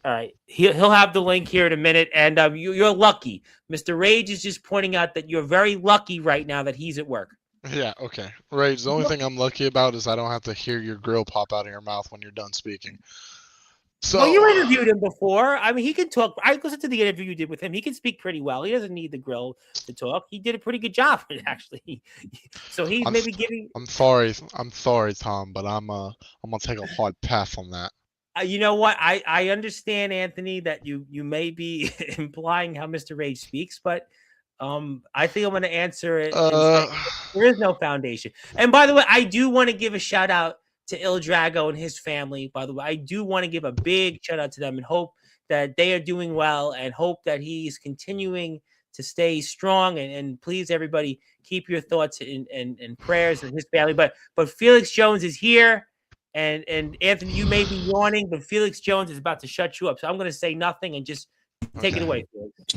All right, he'll have the link here in a minute, and you're lucky. Mr. Rage is just pointing out that you're very lucky right now that he's at work. Yeah, okay. Rage, the only thing I'm lucky about is I don't have to hear your grill pop out of your mouth when you're done speaking. So, well, you interviewed him before. I mean, he can talk. I listened to the interview you did with him. He can speak pretty well. He doesn't need the grill to talk. He did a pretty good job, actually. So he's maybe giving. I'm sorry, Tom, but I'm gonna take a hard pass on that. You know what? I understand, Anthony, that you may be implying how Mr. Rage speaks, but I think I'm going to answer it. There is no foundation. And by the way, I do want to give a shout out to Il Drago and his family. By the way, I do want to give a big shout out to them and hope that they are doing well and hope that he's continuing to stay strong. And please, everybody, keep your thoughts and prayers in his family. But Felix Jones is here. And Anthony, you may be yawning, but Felix Jones is about to shut you up. So I'm going to say nothing and just take it away, Felix.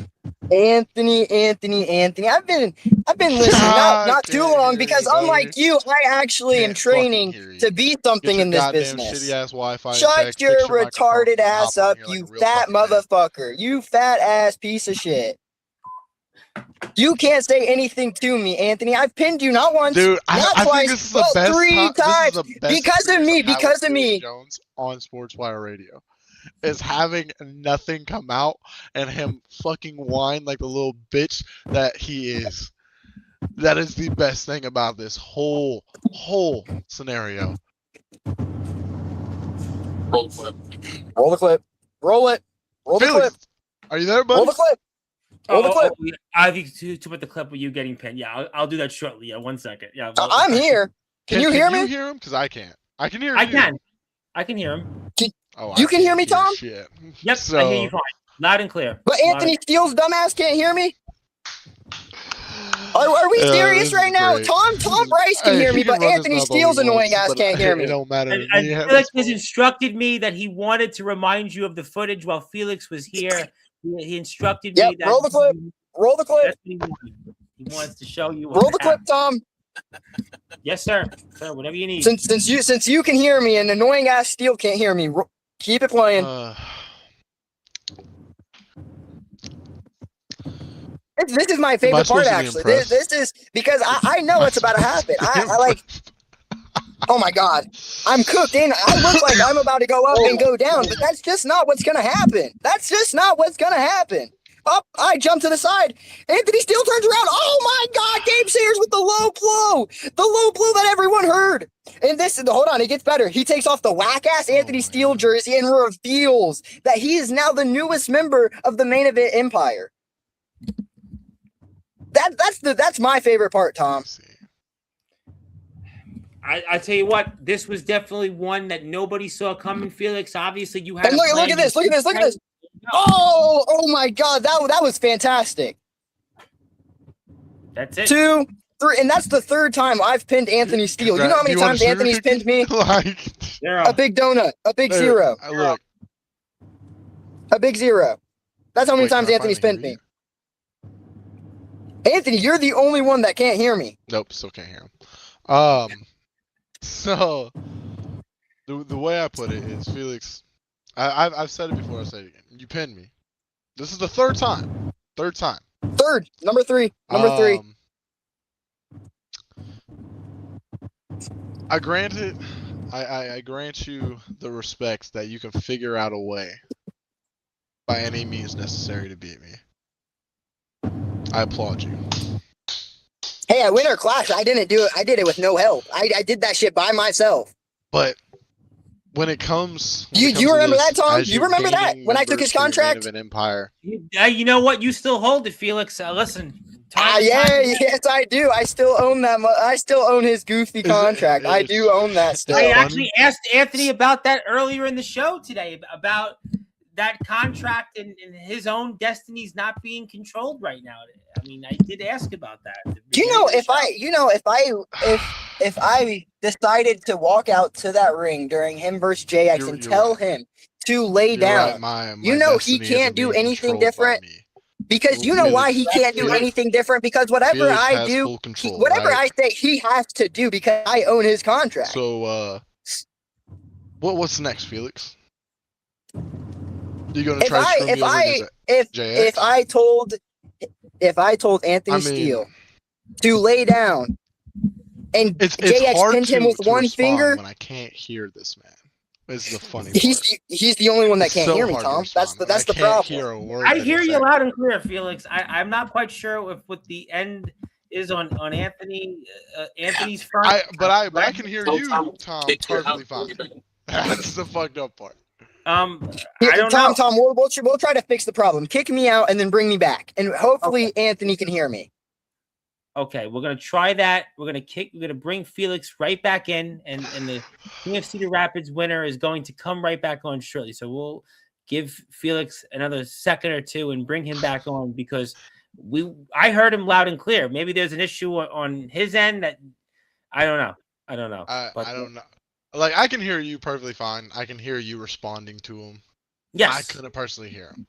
Anthony. I've been listening not too long because unlike you, I actually am training to be something in this business. Shut your retarded ass up, you fat motherfucker. You fat ass piece of shit. You can't say anything to me, Anthony. I've pinned you not once, dude, not twice, but 3 times. Because of me. Jones on Sportswire Radio is having nothing come out and him fucking whine like the little bitch that he is. That is the best thing about this whole scenario. Roll the clip. Roll it. Roll the clip. Are you there, buddy? Roll the clip. Roll the clip. I think to put the clip with you getting pinned. Yeah, I'll do that shortly. Yeah, 1 second. Yeah, I'm here. Can you hear me? Can you hear him? Because I can't. I can hear you. I can hear him. You can hear me, Tom? Shit. Yep, I hear you fine. Loud and clear. But Anthony Steele's dumbass can't hear me? Are we serious right now? Tom Bryce can hear me, but Anthony Steele's annoying ass can't hear me. It don't matter. And Felix has instructed me that he wanted to remind you of the footage while Felix was here. He instructed me that. Roll the clip. Roll the clip. He wants to show you. Roll the clip, Tom. Yes, sir. Sir, whatever you need. Since you can hear me and annoying ass Steele can't hear me, keep it playing. This is my favorite part, actually. This is because I know what's about to happen. I like. Oh my God, I'm cooked in. I look like I'm about to go up and go down, but that's just not what's gonna happen. That's just not what's gonna happen. Up, I jump to the side. Anthony Steele turns around. Oh my God, Gabe Sayers with the low blow that everyone heard. And hold on, it gets better. He takes off the whack ass Anthony Steele jersey and reveals that he is now the newest member of the Main Event Empire. That's my favorite part, Tom. I tell you what, this was definitely one that nobody saw coming, Felix. Obviously, you had. And look at this! Look at this! Look at this! Oh my God! That was fantastic. That's it. 2, 3, and that's the 3rd time I've pinned Anthony Steele. You know how many times Anthony's pinned me? Like a big donut, a big 0. Look, a big 0. That's how many times Anthony's pinned me. Anthony, you're the only one that can't hear me. Nope, still can't hear him. So the way I put it is, Felix, I've said it before. I'll say it again. You pinned me. This is the 3rd time. 3rd time. 3rd, number 3, number 3. I grant you the respect that you can figure out a way by any means necessary to beat me. I applaud you. Hey, at Winter Clash, I didn't do it. I did it with no help. I did that shit by myself. But when it comes, you remember that, Tom? You remember that when I took his contract? Of an empire. You know what? You still hold it, Felix. Listen. Yes, I do. I still own that. I still own his goofy contract. I do own that still. I actually asked Anthony about that earlier in the show today, about that contract and his own destiny's not being controlled right now. I mean, I did ask about that. Do you know if I decided to walk out to that ring during him versus JX and tell him to lay down, my he can't do anything different. Because you know why he can't do anything different? Because whatever I do, whatever I say, he has to do because I own his contract. So, what's next, Felix? You gonna try to screw me over if I told Anthony Steele to lay down and JX pinned him with one finger, when I can't hear this man. This is the funny part. He's the only one that can't hear me, Tom. That's the problem. I hear you loud and clear, Felix. I'm not quite sure if what the end is on Anthony's front. But I can hear you, Tom, perfectly fine. That's the fucked up part. I don't know. Tom, we'll try to fix the problem. Kick me out and then bring me back, and hopefully Anthony can hear me. Okay, we're gonna try that. We're gonna bring Felix right back in, and the King of Cedar Rapids winner is going to come right back on shortly. So we'll give Felix another second or two and bring him back on because I heard him loud and clear. Maybe there's an issue on his end that I don't know. I don't know. I don't know. Like I can hear you perfectly fine. I can hear you responding to him. Yes, I couldn't personally hear him.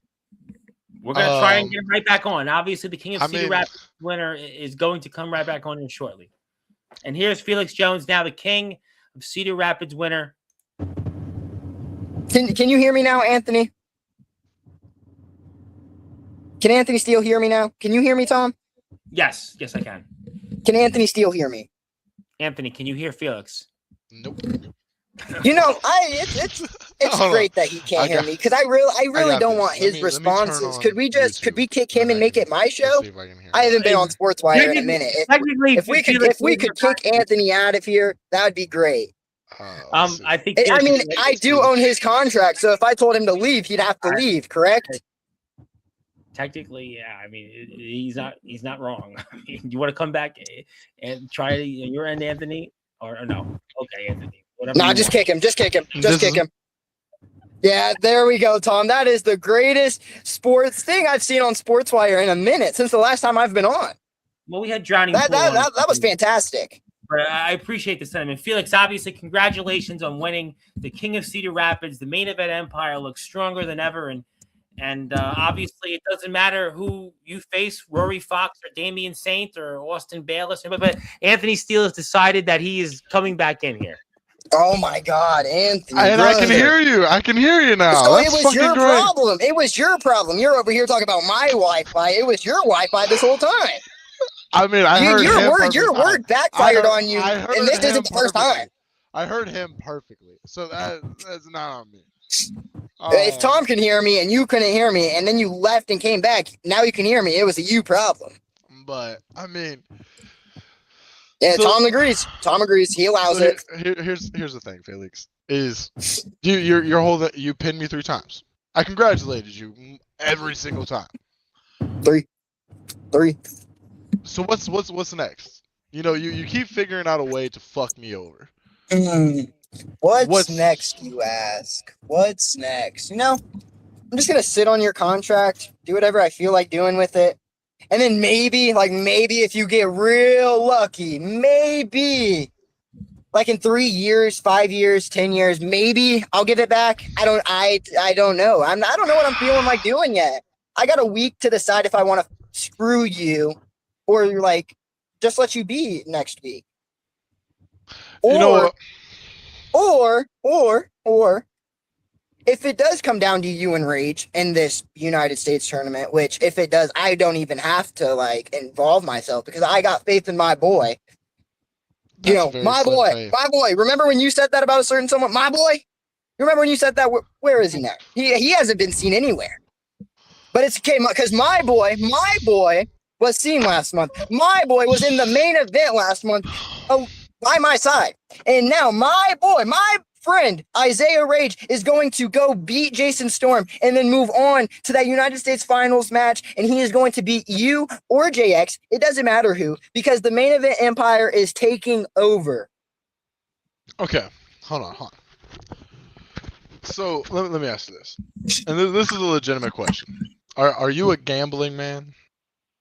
We're going to try and get him right back on. Obviously, the King of Cedar Rapids winner is going to come right back on shortly. And here's Felix Jones, now the King of Cedar Rapids winner. Can you hear me now, Anthony? Can Anthony Steele hear me now? Can you hear me, Tom? Yes. Yes, I can. Can Anthony Steele hear me? Anthony, can you hear Felix? Nope. You know, it's great that he can't hear me because I really don't want his responses. Could we kick him and make it my show? I haven't been on Sportzwire in a minute. If we could kick Anthony out of here, that would be great. I do own his contract, so if I told him to leave, he'd have to leave. Correct? Technically, yeah. I mean, he's not wrong. You want to come back and try your end, Anthony, or no? Okay, Anthony. No, just kick him. Just kick him. Just kick him. Yeah, there we go, Tom. That is the greatest sports thing I've seen on Sportswire in a minute since the last time I've been on. Well, we had Drowning. That was fantastic. But I appreciate the sentiment. Felix, obviously, congratulations on winning the King of Cedar Rapids. The main event empire looks stronger than ever. And obviously, it doesn't matter who you face, Rory Fox or Damian Saint or Austin Bayless. But Anthony Steele has decided that he is coming back in here. Oh my God, Anthony! And I can hear you. I can hear you now. So it was your problem. It was your problem. You're over here talking about my Wi-Fi. It was your Wi-Fi this whole time. I mean, I heard your word backfired on you, and this isn't the first time. I heard him perfectly, so that's not on me. If Tom can hear me and you couldn't hear me, and then you left and came back, now you can hear me. It was a you problem. But I mean. Yeah, so, Tom agrees. Tom agrees. He allows it. Here's the thing, Felix. Is you pinned me 3 times. I congratulated you every single time. 3. So what's next? You keep figuring out a way to fuck me over. What's next, you ask? What's next? I'm just gonna sit on your contract, do whatever I feel like doing with it, and then maybe if you get real lucky, maybe like in 3 years, 5 years, 10 years, maybe I'll give it back. I don't know. I don't know what I'm feeling like doing yet. I got a week to decide if I want to screw you or like just let you be next week. Or if it does come down to you and Rage in this United States tournament, which if it does, I don't even have to like involve myself because I got faith in my boy. My boy. Remember when you said that about a certain someone? My boy. You remember when you said that? Where is he now? He hasn't been seen anywhere. But it's okay because my boy was seen last month. My boy was in the main event last month by my side. And now my boy, my friend, Isaiah Rage, is going to go beat Jason Storm and then move on to that United States Finals match. And he is going to beat you or JX. It doesn't matter who, because the main event empire is taking over. Okay, hold on. So let me ask you this. And this is a legitimate question. Are you a gambling man?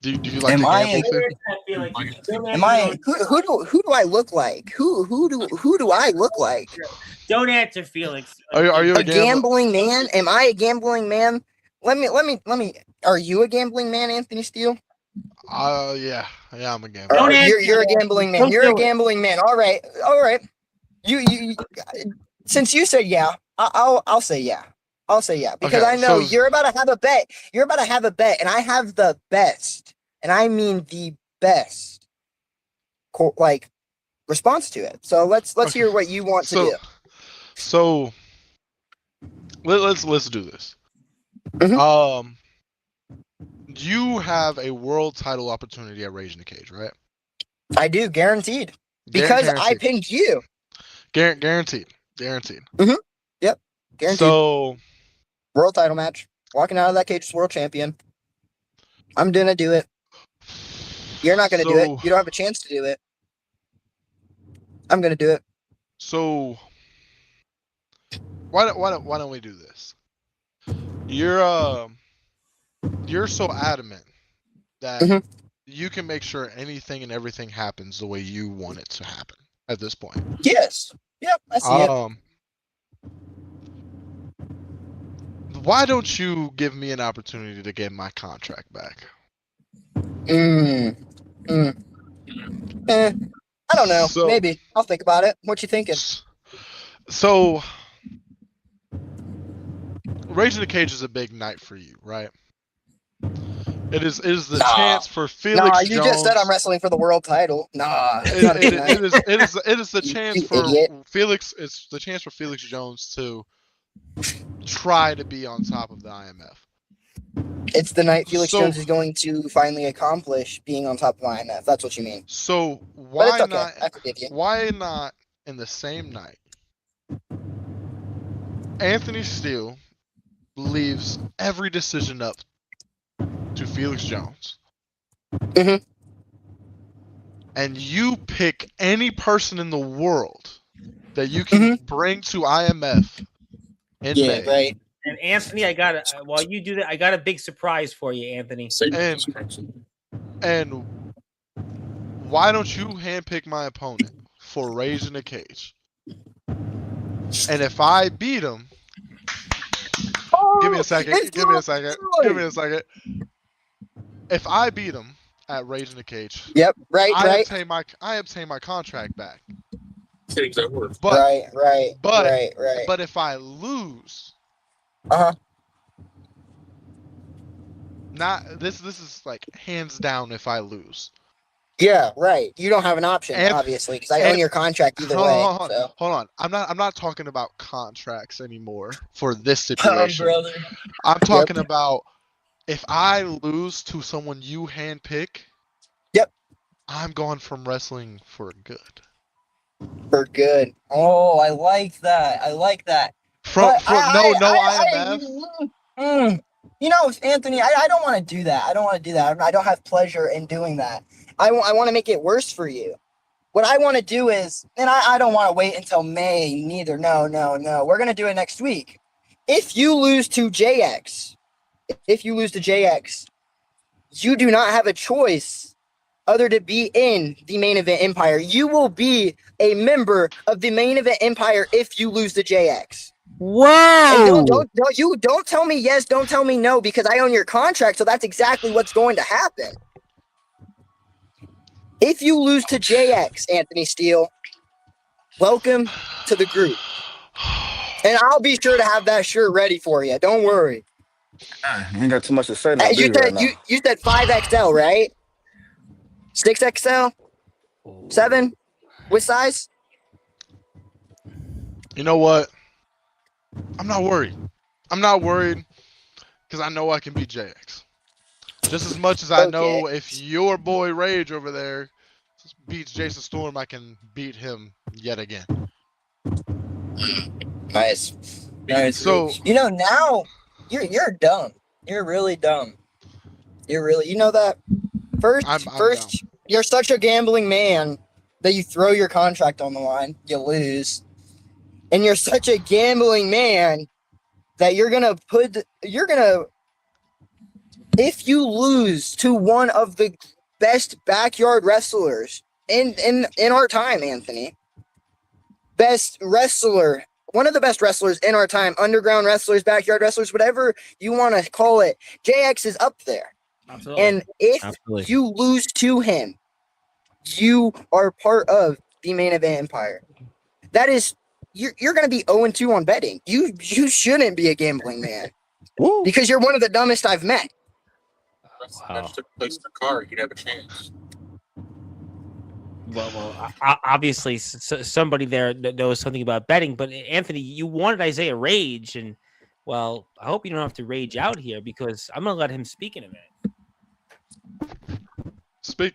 Do you like to gamble? Who do I look like? Who do I look like? Don't answer, Felix. Are you a gambling man? Am I a gambling man? Let me. Are you a gambling man, Anthony Steele? Yeah, I'm a gambling. You're a gambling man. You're a gambling man. All right. You. Since you said yeah, I'll say yeah. I'll say yeah because I know you're about to have a bet. You're about to have a bet, and I have the best, and I mean the best, response to it. So let's hear what you want to do. So let's do this. Mm-hmm. You have a world title opportunity at Rage in the Cage, right? I do, guaranteed. Because I pinned you. Guaranteed. Mm-hmm. Yep. Guaranteed. So world title match. Walking out of that cage as world champion. I'm gonna do it. You're not gonna do it. You don't have a chance to do it. I'm gonna do it. So why don't we do this? You're so adamant that you can make sure anything and everything happens the way you want it to happen at this point. Yes. Yep. I see it. Why don't you give me an opportunity to get my contract back? I don't know. Maybe. I'll think about it. What you thinking? So, Rage in the Cage is a big night for you, right? It is the chance for Felix Jones. You just said I'm wrestling for the world title. It is the chance for Felix. It's the chance for Felix Jones to try to be on top of the IMF. It's the night Felix Jones is going to finally accomplish being on top of the IMF. That's what you mean. So why not? Why not in the same night? Anthony Steele leaves every decision up to Felix Jones. And you pick any person in the world that you can bring to IMF in May. Right. And Anthony, while you do that, I got a big surprise for you, Anthony. And why don't you handpick my opponent for Rage in the Cage? And if I beat him, give me a second. If I beat him at Rage in the Cage, I obtain my contract back. But if I lose, not this is like hands down if I lose. Yeah, right. You don't have an option, obviously, because I own your contract either way. Hold on. I'm not talking about contracts anymore for this situation. Brother. I'm talking about if I lose to someone you handpick. I'm going from wrestling for good. For good. Oh, I like that. IMF. Anthony, I don't want to do that. I don't have pleasure in doing that. I want to make it worse for you. What I want to do is, and I don't want to wait until May neither. No. We're going to do it next week. If you lose to JX, you do not have a choice other to be in the main event empire. You will be a member of the main event empire if you lose to JX. Whoa! And don't tell me yes, don't tell me no, because I own your contract, so that's exactly what's going to happen. If you lose to JX, Anthony Steele, welcome to the group. And I'll be sure to have that shirt ready for you. Don't worry. You ain't got too much to say now, You said 5XL, right? 6XL? 7? Which size? You know what? I'm not worried. I'm not worried because I know I can beat JX. Just as much as I know if your boy Rage over there beats Jason Storm, I can beat him yet again. Nice. So now you're dumb. You're really dumb. You know that? First, you're such a gambling man that you throw your contract on the line, you lose. And you're such a gambling man that if you lose to one of the best backyard wrestlers in our time, Anthony, one of the best wrestlers in our time, underground wrestlers, backyard wrestlers, whatever you want to call it, JX is up there. Absolutely. And if you lose to him, you are part of the main event empire. That is, you're going to be 0-2 on betting. You shouldn't be a gambling man. Woo. Because you're one of the dumbest I've met. Wow. Took place in the car. You'd have a chance. Well, obviously somebody there knows something about betting. But Anthony, you wanted Isaiah Rage, and well, I hope you don't have to rage out here because I'm going to let him speak in a minute. Speak.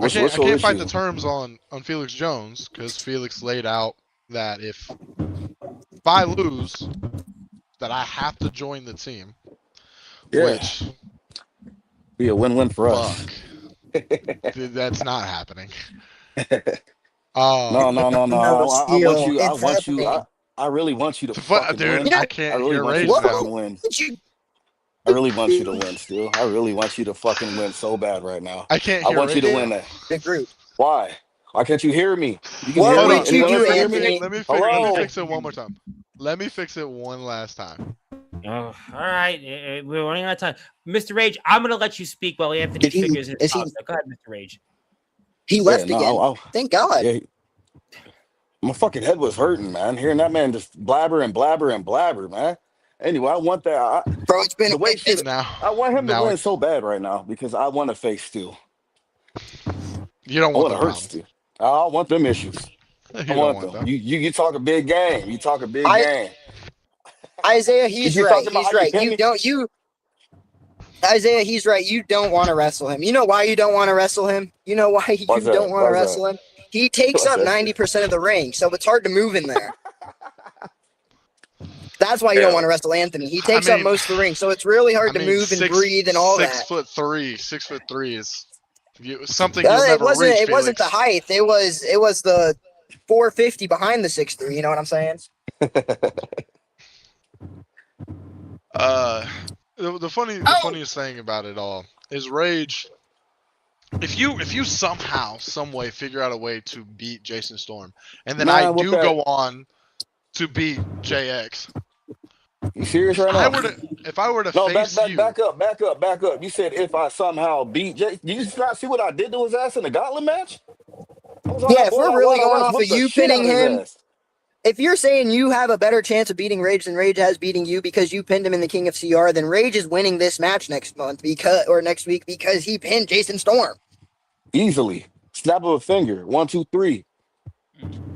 I can't fight the terms on Felix Jones because Felix laid out that if I lose, that I have to join the team. Yeah. Which be a win-win for us. That's not happening. No. I really want you to fucking dude, win. I can't I really hear want Rage you to now. fucking win. I really want you to win, Steele. I really want you to fucking win so bad right now. I can't hear I want you to Rage. win that. The group. Why? Why can't you hear me? You can What hear me. would you Anyone do, else hear me? Anthony? Let me Hello? fix it one more time. Let me fix it one last time. Oh, all right. We're running out of time. Mr. Rage, I'm going to let you speak while Anthony figures his thoughts out. Go ahead, Mr. Rage. He left again. Thank God. Yeah, my fucking head was hurting, man. Hearing that man just blabber, man. Anyway, I want that. Bro, it's been the way I want him to win it's, so bad right now because I want to face Steele. You don't want to hurt Steele. I want them issues. I want them. You talk a big game. Game. Isaiah, he's right. Isaiah, he's right. You don't want to wrestle him. You know why you don't want to wrestle him? You know why you don't want to wrestle him? He takes up 90% of the ring, so it's hard to move in there. That's why you don't want to wrestle Anthony. He takes up most of the ring, so it's really hard to move and breathe and all that. 6'3" is something you'll never reach. It wasn't the height. It was the 450 behind the 6'3". You know what I'm saying? The funniest thing about it all is Rage. If you somehow, some way figure out a way to beat Jason Storm, and then I do go on to beat JX. You serious right now? If I were to face you, back up. You said if I somehow beat Jay. Did you not see what I did to his ass in the gauntlet match? Yeah, if we're really going off of you pinning him, if you're saying you have a better chance of beating Rage than Rage has beating you because you pinned him in the King of CR, then Rage is winning this match next week because he pinned Jason Storm. Easily. Snap of a finger. 1, 2, 3.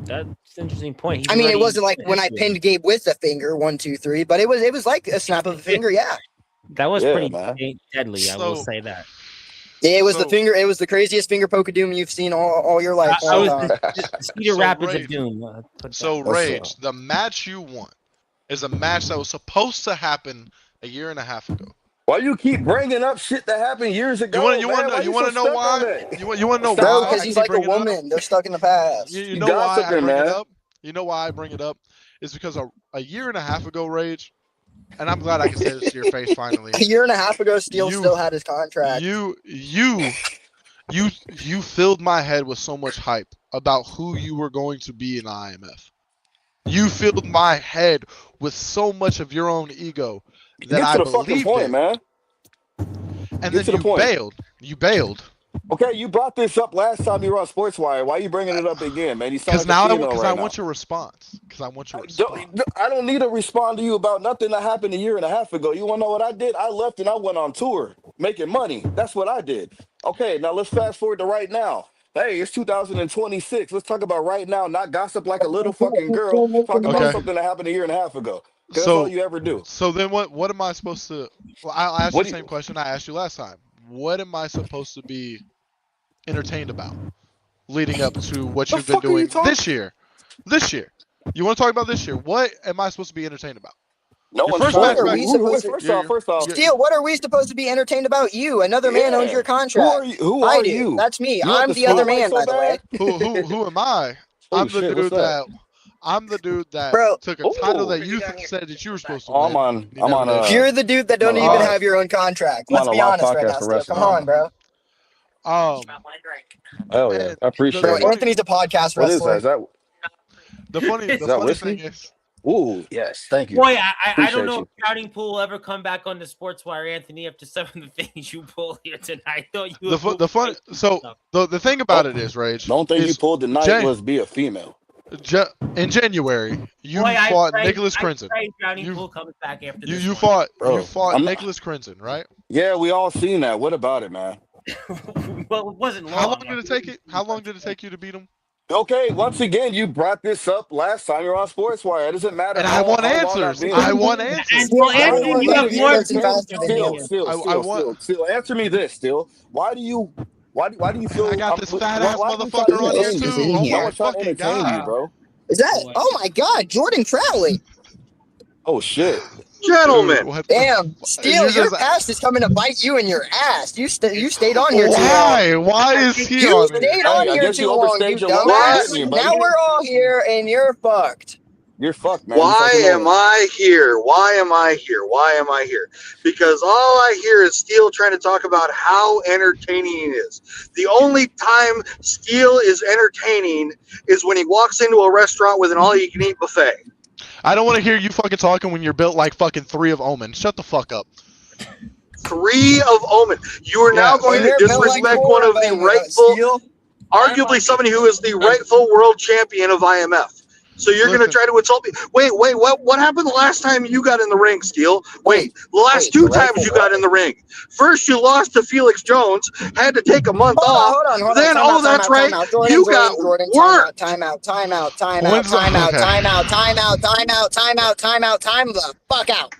That's an interesting point. It wasn't like when I pinned Gabe with the finger, 1, 2, 3, but it was like a snap of a finger, yeah. That was pretty deadly, I will say that. Yeah, it was the finger. It was the craziest finger poke of doom you've seen all your life. I was the Cedar Rapids of Doom. So Rage, the match you want is a match that was supposed to happen a year and a half ago. Why you keep bringing up shit that happened years ago? You want to know why? You want to know Bro, why? because I he's keep like a bringing it up? woman. They're stuck in the past. You You know why I gossiping, bring it man. up? You know why I bring it up? It's because a year and a half ago, Rage, and I'm glad I can say this to your face finally. A year and a half ago, Steele You- still had his contract. You filled my head with so much hype about who you were going to be in IMF. You filled my head with so much of your own ego that Get I to the fucking believed point, it, man. and Get then to the you point. bailed. You bailed. Okay, you brought this up last time you were on Sportswire. Why are you bringing it up again, man? You sound Because like a now female I right want now. your response. Because I want your response. I don't need to respond to you about nothing that happened a year and a half ago. You want to know what I did? I left and I went on tour making money. That's what I did. Okay, now let's fast forward to right now. Hey, it's 2026. Let's talk about right now, not gossip like a little fucking girl. Talk about Okay. something that happened a year and a half ago. 'Cause that's So all you ever do. So then what am I supposed to? Well, I'll ask you What the do same you- question I asked you last time. What am I supposed to be entertained about leading up to what The you've been fuck are you doing talking? this year? This year. You want to talk about this year? What am I supposed to be entertained about? No Your one's first What match are back. we supposed to? First off, Steele, what are we supposed to be entertained about? You, another man owns yeah. your contract. Who I are do. you? That's me. You want I'm the the other spotlight man, so by the way. bad? Who am I? Oh I'm the shit, what's dude that? I'm the dude that Bro, took a title Oh, that you said that you were supposed to oh, win. and you I'm never on did. you're the dude that I'm don't on a even Um, have your own contract. I'm on Let's a be live honest right podcast now, for Steele. wrestling Come right on, now. bro. Hell yeah, and I appreciate Bro, it. funny, Anthony's a podcast What is that? wrestler. the Is that funny thing whiskey? is, Ooh, yes, thank you. Boy, I don't Appreciate know you. if Shouting Pool will ever come back on the Sportswire, Anthony, after some of the things you pull here tonight. I thought you the fun. So the thing about it is, Rage, The only thing you is pulled tonight was be a female. in January you Boy, fought Nicholas I Crimson. pray Shouting You Pool comes back after you this you one. fought Bro, you fought I'm not- Nicholas Crimson, right? Yeah, we all seen that. What about it, man? Well, it wasn't long. How long did it take it? How long did it take you to beat him? Okay, once again, you brought this up last time you were on Sportswire. It doesn't matter And I how want long I've answers. been. I want answers. Well, I don't Anthony, know you if have he's more person faster than you. Still, answer me this, still. Why do you feel I got this fat ass why do you try to motherfucker on here Owens entertain is too. in me? Oh here. my No one's trying to fucking entertain you, god! bro. Is that? Oh my God, Jordan Crowley. Oh shit. Gentlemen, Dude, what the Damn, f- Steele, you your just- past is coming to bite you in your ass. You stayed on here too long. Why is he You on stayed here? on Hey, I here guess too you long, you overstayed your welcome, dumbass. didn't you, buddy? Now we're all here and you're fucked. You're fucked, man. You why fucking am know it. I here? Why am I here? Why am I here? Because all I hear is Steele trying to talk about how entertaining he is. The only time Steele is entertaining is when he walks into a restaurant with an all-you-can-eat buffet. I don't want to hear you fucking talking when you're built like fucking 3 of Omen. Shut the fuck up. 3 of Omen. You are now Yeah, going And to you're built like disrespect four one of the them, rightful, Steele. arguably somebody who is the rightful world champion of IMF. So you're going to Listen. try to insult me. Wait, what happened the last time you got in the ring, Steele? Wait, the last wait, 2 the times rightful you got in the ring. First you lost to Felix Jones, had to take a month off. Hold on. Then, Time out, that's time right, out. Jordan, you got Jordan, worked. time out. Time the fuck out.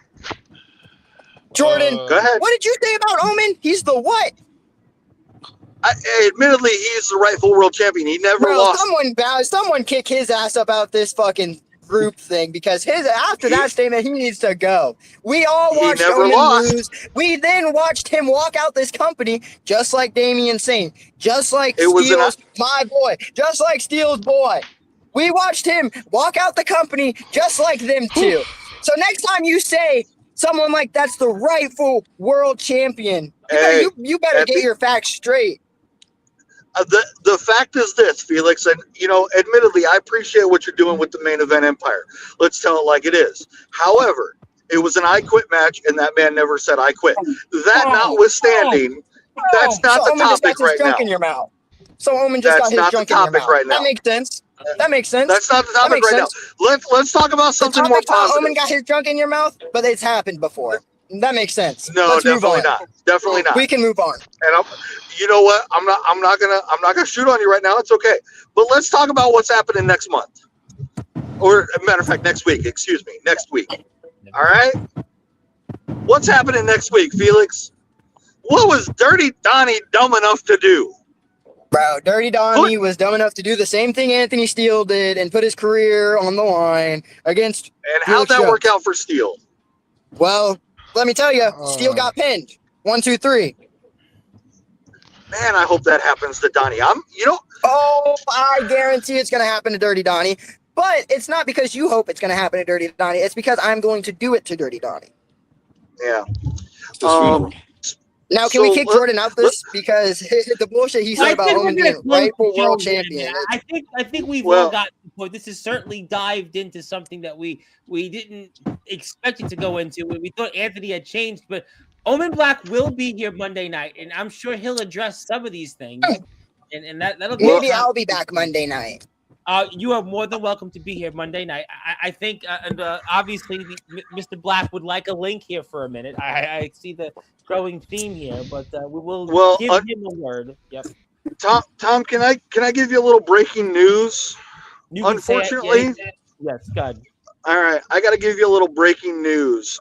Jordan, Go ahead. what did you say about Omen? He's the what? Admittedly, he's the rightful world champion. He never Bro, lost. someone kick his ass about this fucking group thing because after that statement, he needs to go. We all He watched never Omen lost. lose. We then watched him walk out this company just like Damian Saint, just like It was Steele's my boy, just like Steele's boy. We watched him walk out the company just like them too. So next time you say someone like that's the rightful world champion, you better get your facts straight. The fact is this, Felix, and admittedly, I appreciate what you're doing with the main event empire. Let's tell it like it is. However, it was an I quit match, and that man never said I quit. That notwithstanding, that's not the Omen just got topic his right junk now. in your mouth. So Omen just That's got his not the junk in your topic mouth. right now. That makes sense. That makes sense. That's not the topic makes right sense. now. Let's talk about something more The topic's how Omen positive. got his junk in your mouth, but it's happened before. That makes sense. No, Let's move definitely on. not. Definitely not. We can move on. And you know what? I'm not gonna shoot on you right now. It's okay. But let's talk about what's happening next month, or as a matter of fact, next week. Excuse me, next week. All right. What's happening next week, Felix? What was Dirty Donnie dumb enough to do? Bro, Dirty Donnie was dumb enough to do the same thing Anthony Steele did and put his career on the line against. And how'd that work out for Steele? Well, let me tell you, Steele got pinned. 1, 2, 3. Man, I hope that happens to Donnie. Oh, I guarantee it's going to happen to Dirty Donnie. But it's not because you hope it's going to happen to Dirty Donnie. It's because I'm going to do it to Dirty Donnie. Yeah. Now, can we kick Jordan out this? Because the bullshit he said about Omen being rightful world champion. I think we've all got the point. This has certainly dived into something that we didn't expect it to go into. We thought Anthony had changed, but Omen Black will be here Monday night, and I'm sure he'll address some of these things. And that'll be maybe I'll be back Monday night. You are more than welcome to be here Monday night. I think, and obviously, Mr. Black would like a link here for a minute. I see the growing theme here, but we will give him a word. Yep. Tom, can I give you a little breaking news? Unfortunately, yes, God. All right, I got to give you a little breaking news.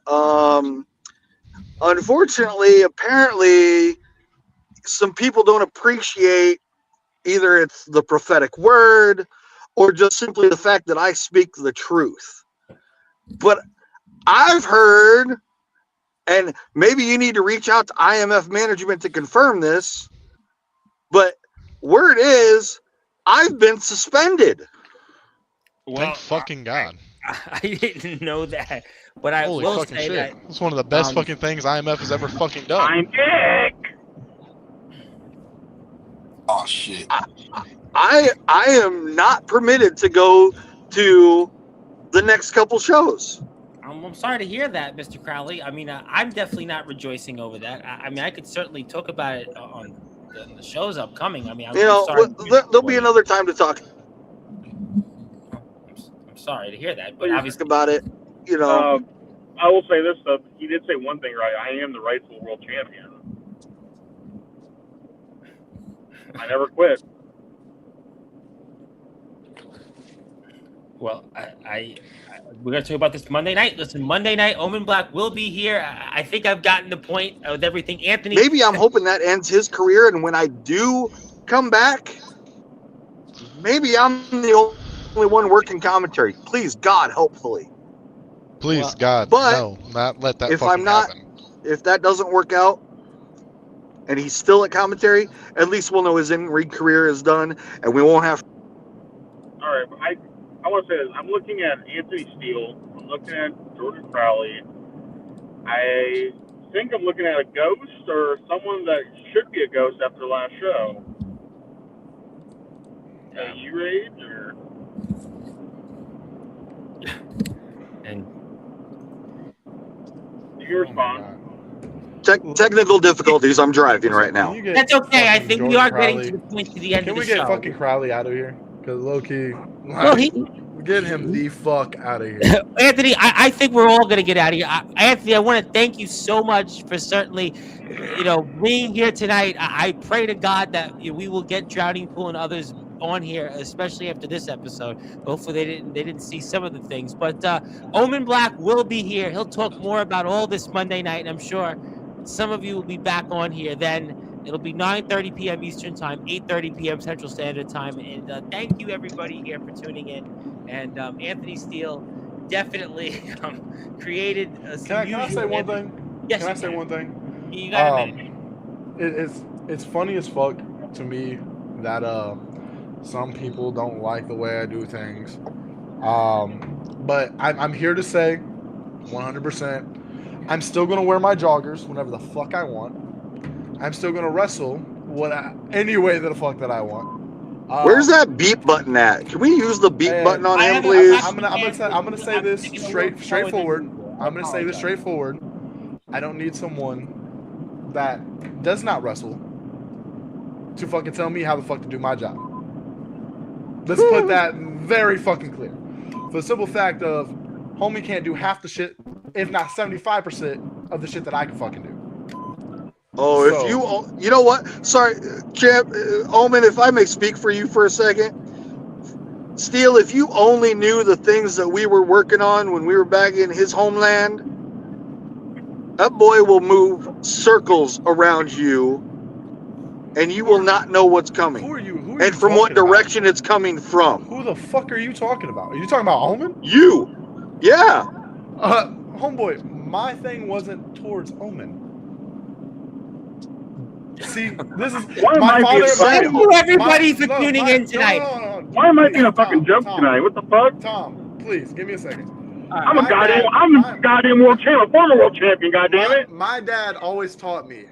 Unfortunately, apparently, some people don't appreciate either it's the prophetic word or just simply the fact that I speak the truth. But I've heard, and maybe you need to reach out to IMF management to confirm this, but word is I've been suspended. Thank fucking God. I didn't know that, but I Holy will fucking say shit. that It's one of the best fucking things IMF has ever fucking done. I'm sick. Oh shit. I am not permitted to go to the next couple shows. I'm sorry to hear that, Mr. Crowley. I mean, I'm definitely not rejoicing over that. I mean, I could certainly talk about it on the shows upcoming. I mean, I'm sorry. There'll be another time to talk. I'm sorry to hear that, but obviously about it, I will say this though. He did say one thing right. I am the rightful world champion. I never quit. Well, we're going to talk about this Monday night. Listen, Monday night, Omen Black will be here. I think I've gotten the point with everything. Anthony. Maybe I'm hoping that ends his career, and when I do come back, maybe I'm the only one working commentary. Please, God, hopefully. Please, God, but no, not let that if fucking I'm not, happen. If that doesn't work out, and he's still at commentary, at least we'll know his in-ring career is done, and we won't have. All right, I want to say this. I'm looking at Anthony Steele. I'm looking at Jordan Crowley. I think I'm looking at a ghost or someone that should be a ghost after the last show. E-Rage or. And you respond. Technical difficulties. I'm driving right now. That's okay. I think we are getting to the point to the end of the show. Can we get fucking Crowley out of here? Because low-key, get him the fuck out of here. Anthony, I think we're all going to get out of here. Anthony, I want to thank you so much for certainly, being here tonight. I pray to God that we will get Drowning Pool and others on here, especially after this episode. Hopefully they didn't see some of the things. But Omen Black will be here. He'll talk more about all this Monday night, and I'm sure some of you will be back on here then. It'll be 9:30 p.m. Eastern Time, 8:30 p.m. Central Standard Time. And thank you, everybody here, for tuning in. And Anthony Steele definitely created some. Can I say one thing? Yes, can I say one thing? You got a minute. It's funny as fuck to me that some people don't like the way I do things. But I'm here to say 100%. I'm still going to wear my joggers whenever the fuck I want. I'm still going to wrestle any way the fuck that I want. Where's that beep button at? Can we use the beep button on him, please? I'm gonna say this straightforward. I'm gonna say this straightforward. I don't need someone that does not wrestle to fucking tell me how the fuck to do my job. Let's put that very fucking clear. For the simple fact of, homie can't do half the shit, if not 75% of the shit that I can fucking do. Oh, so, if you know what? Sorry, Champ, Omen, if I may speak for you for a second. Steele, if you only knew the things that we were working on when we were back in his homeland, that boy will move circles around you, and you will not know what's coming. Who are you? And from what direction it's coming from. Who the fuck are you talking about? Are you talking about Omen? You. Yeah. Homeboy, my thing wasn't towards Omen. See, this is Why am my I father. being Thank you, everybody, for no, tuning in tonight. No. Why am I being a Tom, fucking joke Tom, tonight? What the fuck? Tom, please give me a second. I'm a My goddamn, dad- I'm my- a goddamn world champion, former world champion. Goddamn it! My dad always taught me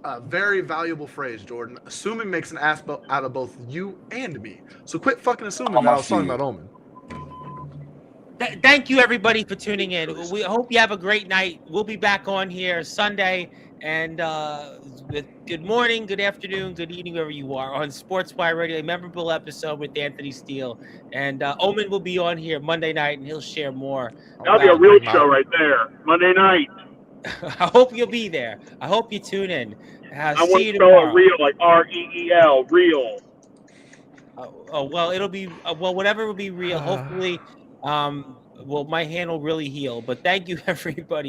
a very valuable phrase, Jordan. Assuming makes an ass out of both you and me. So quit fucking assuming that I was talking about Omen. Thank you, everybody, for tuning in. We hope you have a great night. We'll be back on here Sunday. And good morning, good afternoon, good evening, wherever you are, on Sportzwire Radio, a memorable episode with Anthony Steele. And Omen will be on here Monday night, and he'll share more. That'll be a real show right there, Monday night. I hope you'll be there. I hope you tune in. I See want you to spell tomorrow. it real, like REEL, real. Well, it'll be whatever will be real. Hopefully, well, my hand will really heal. But thank you, everybody.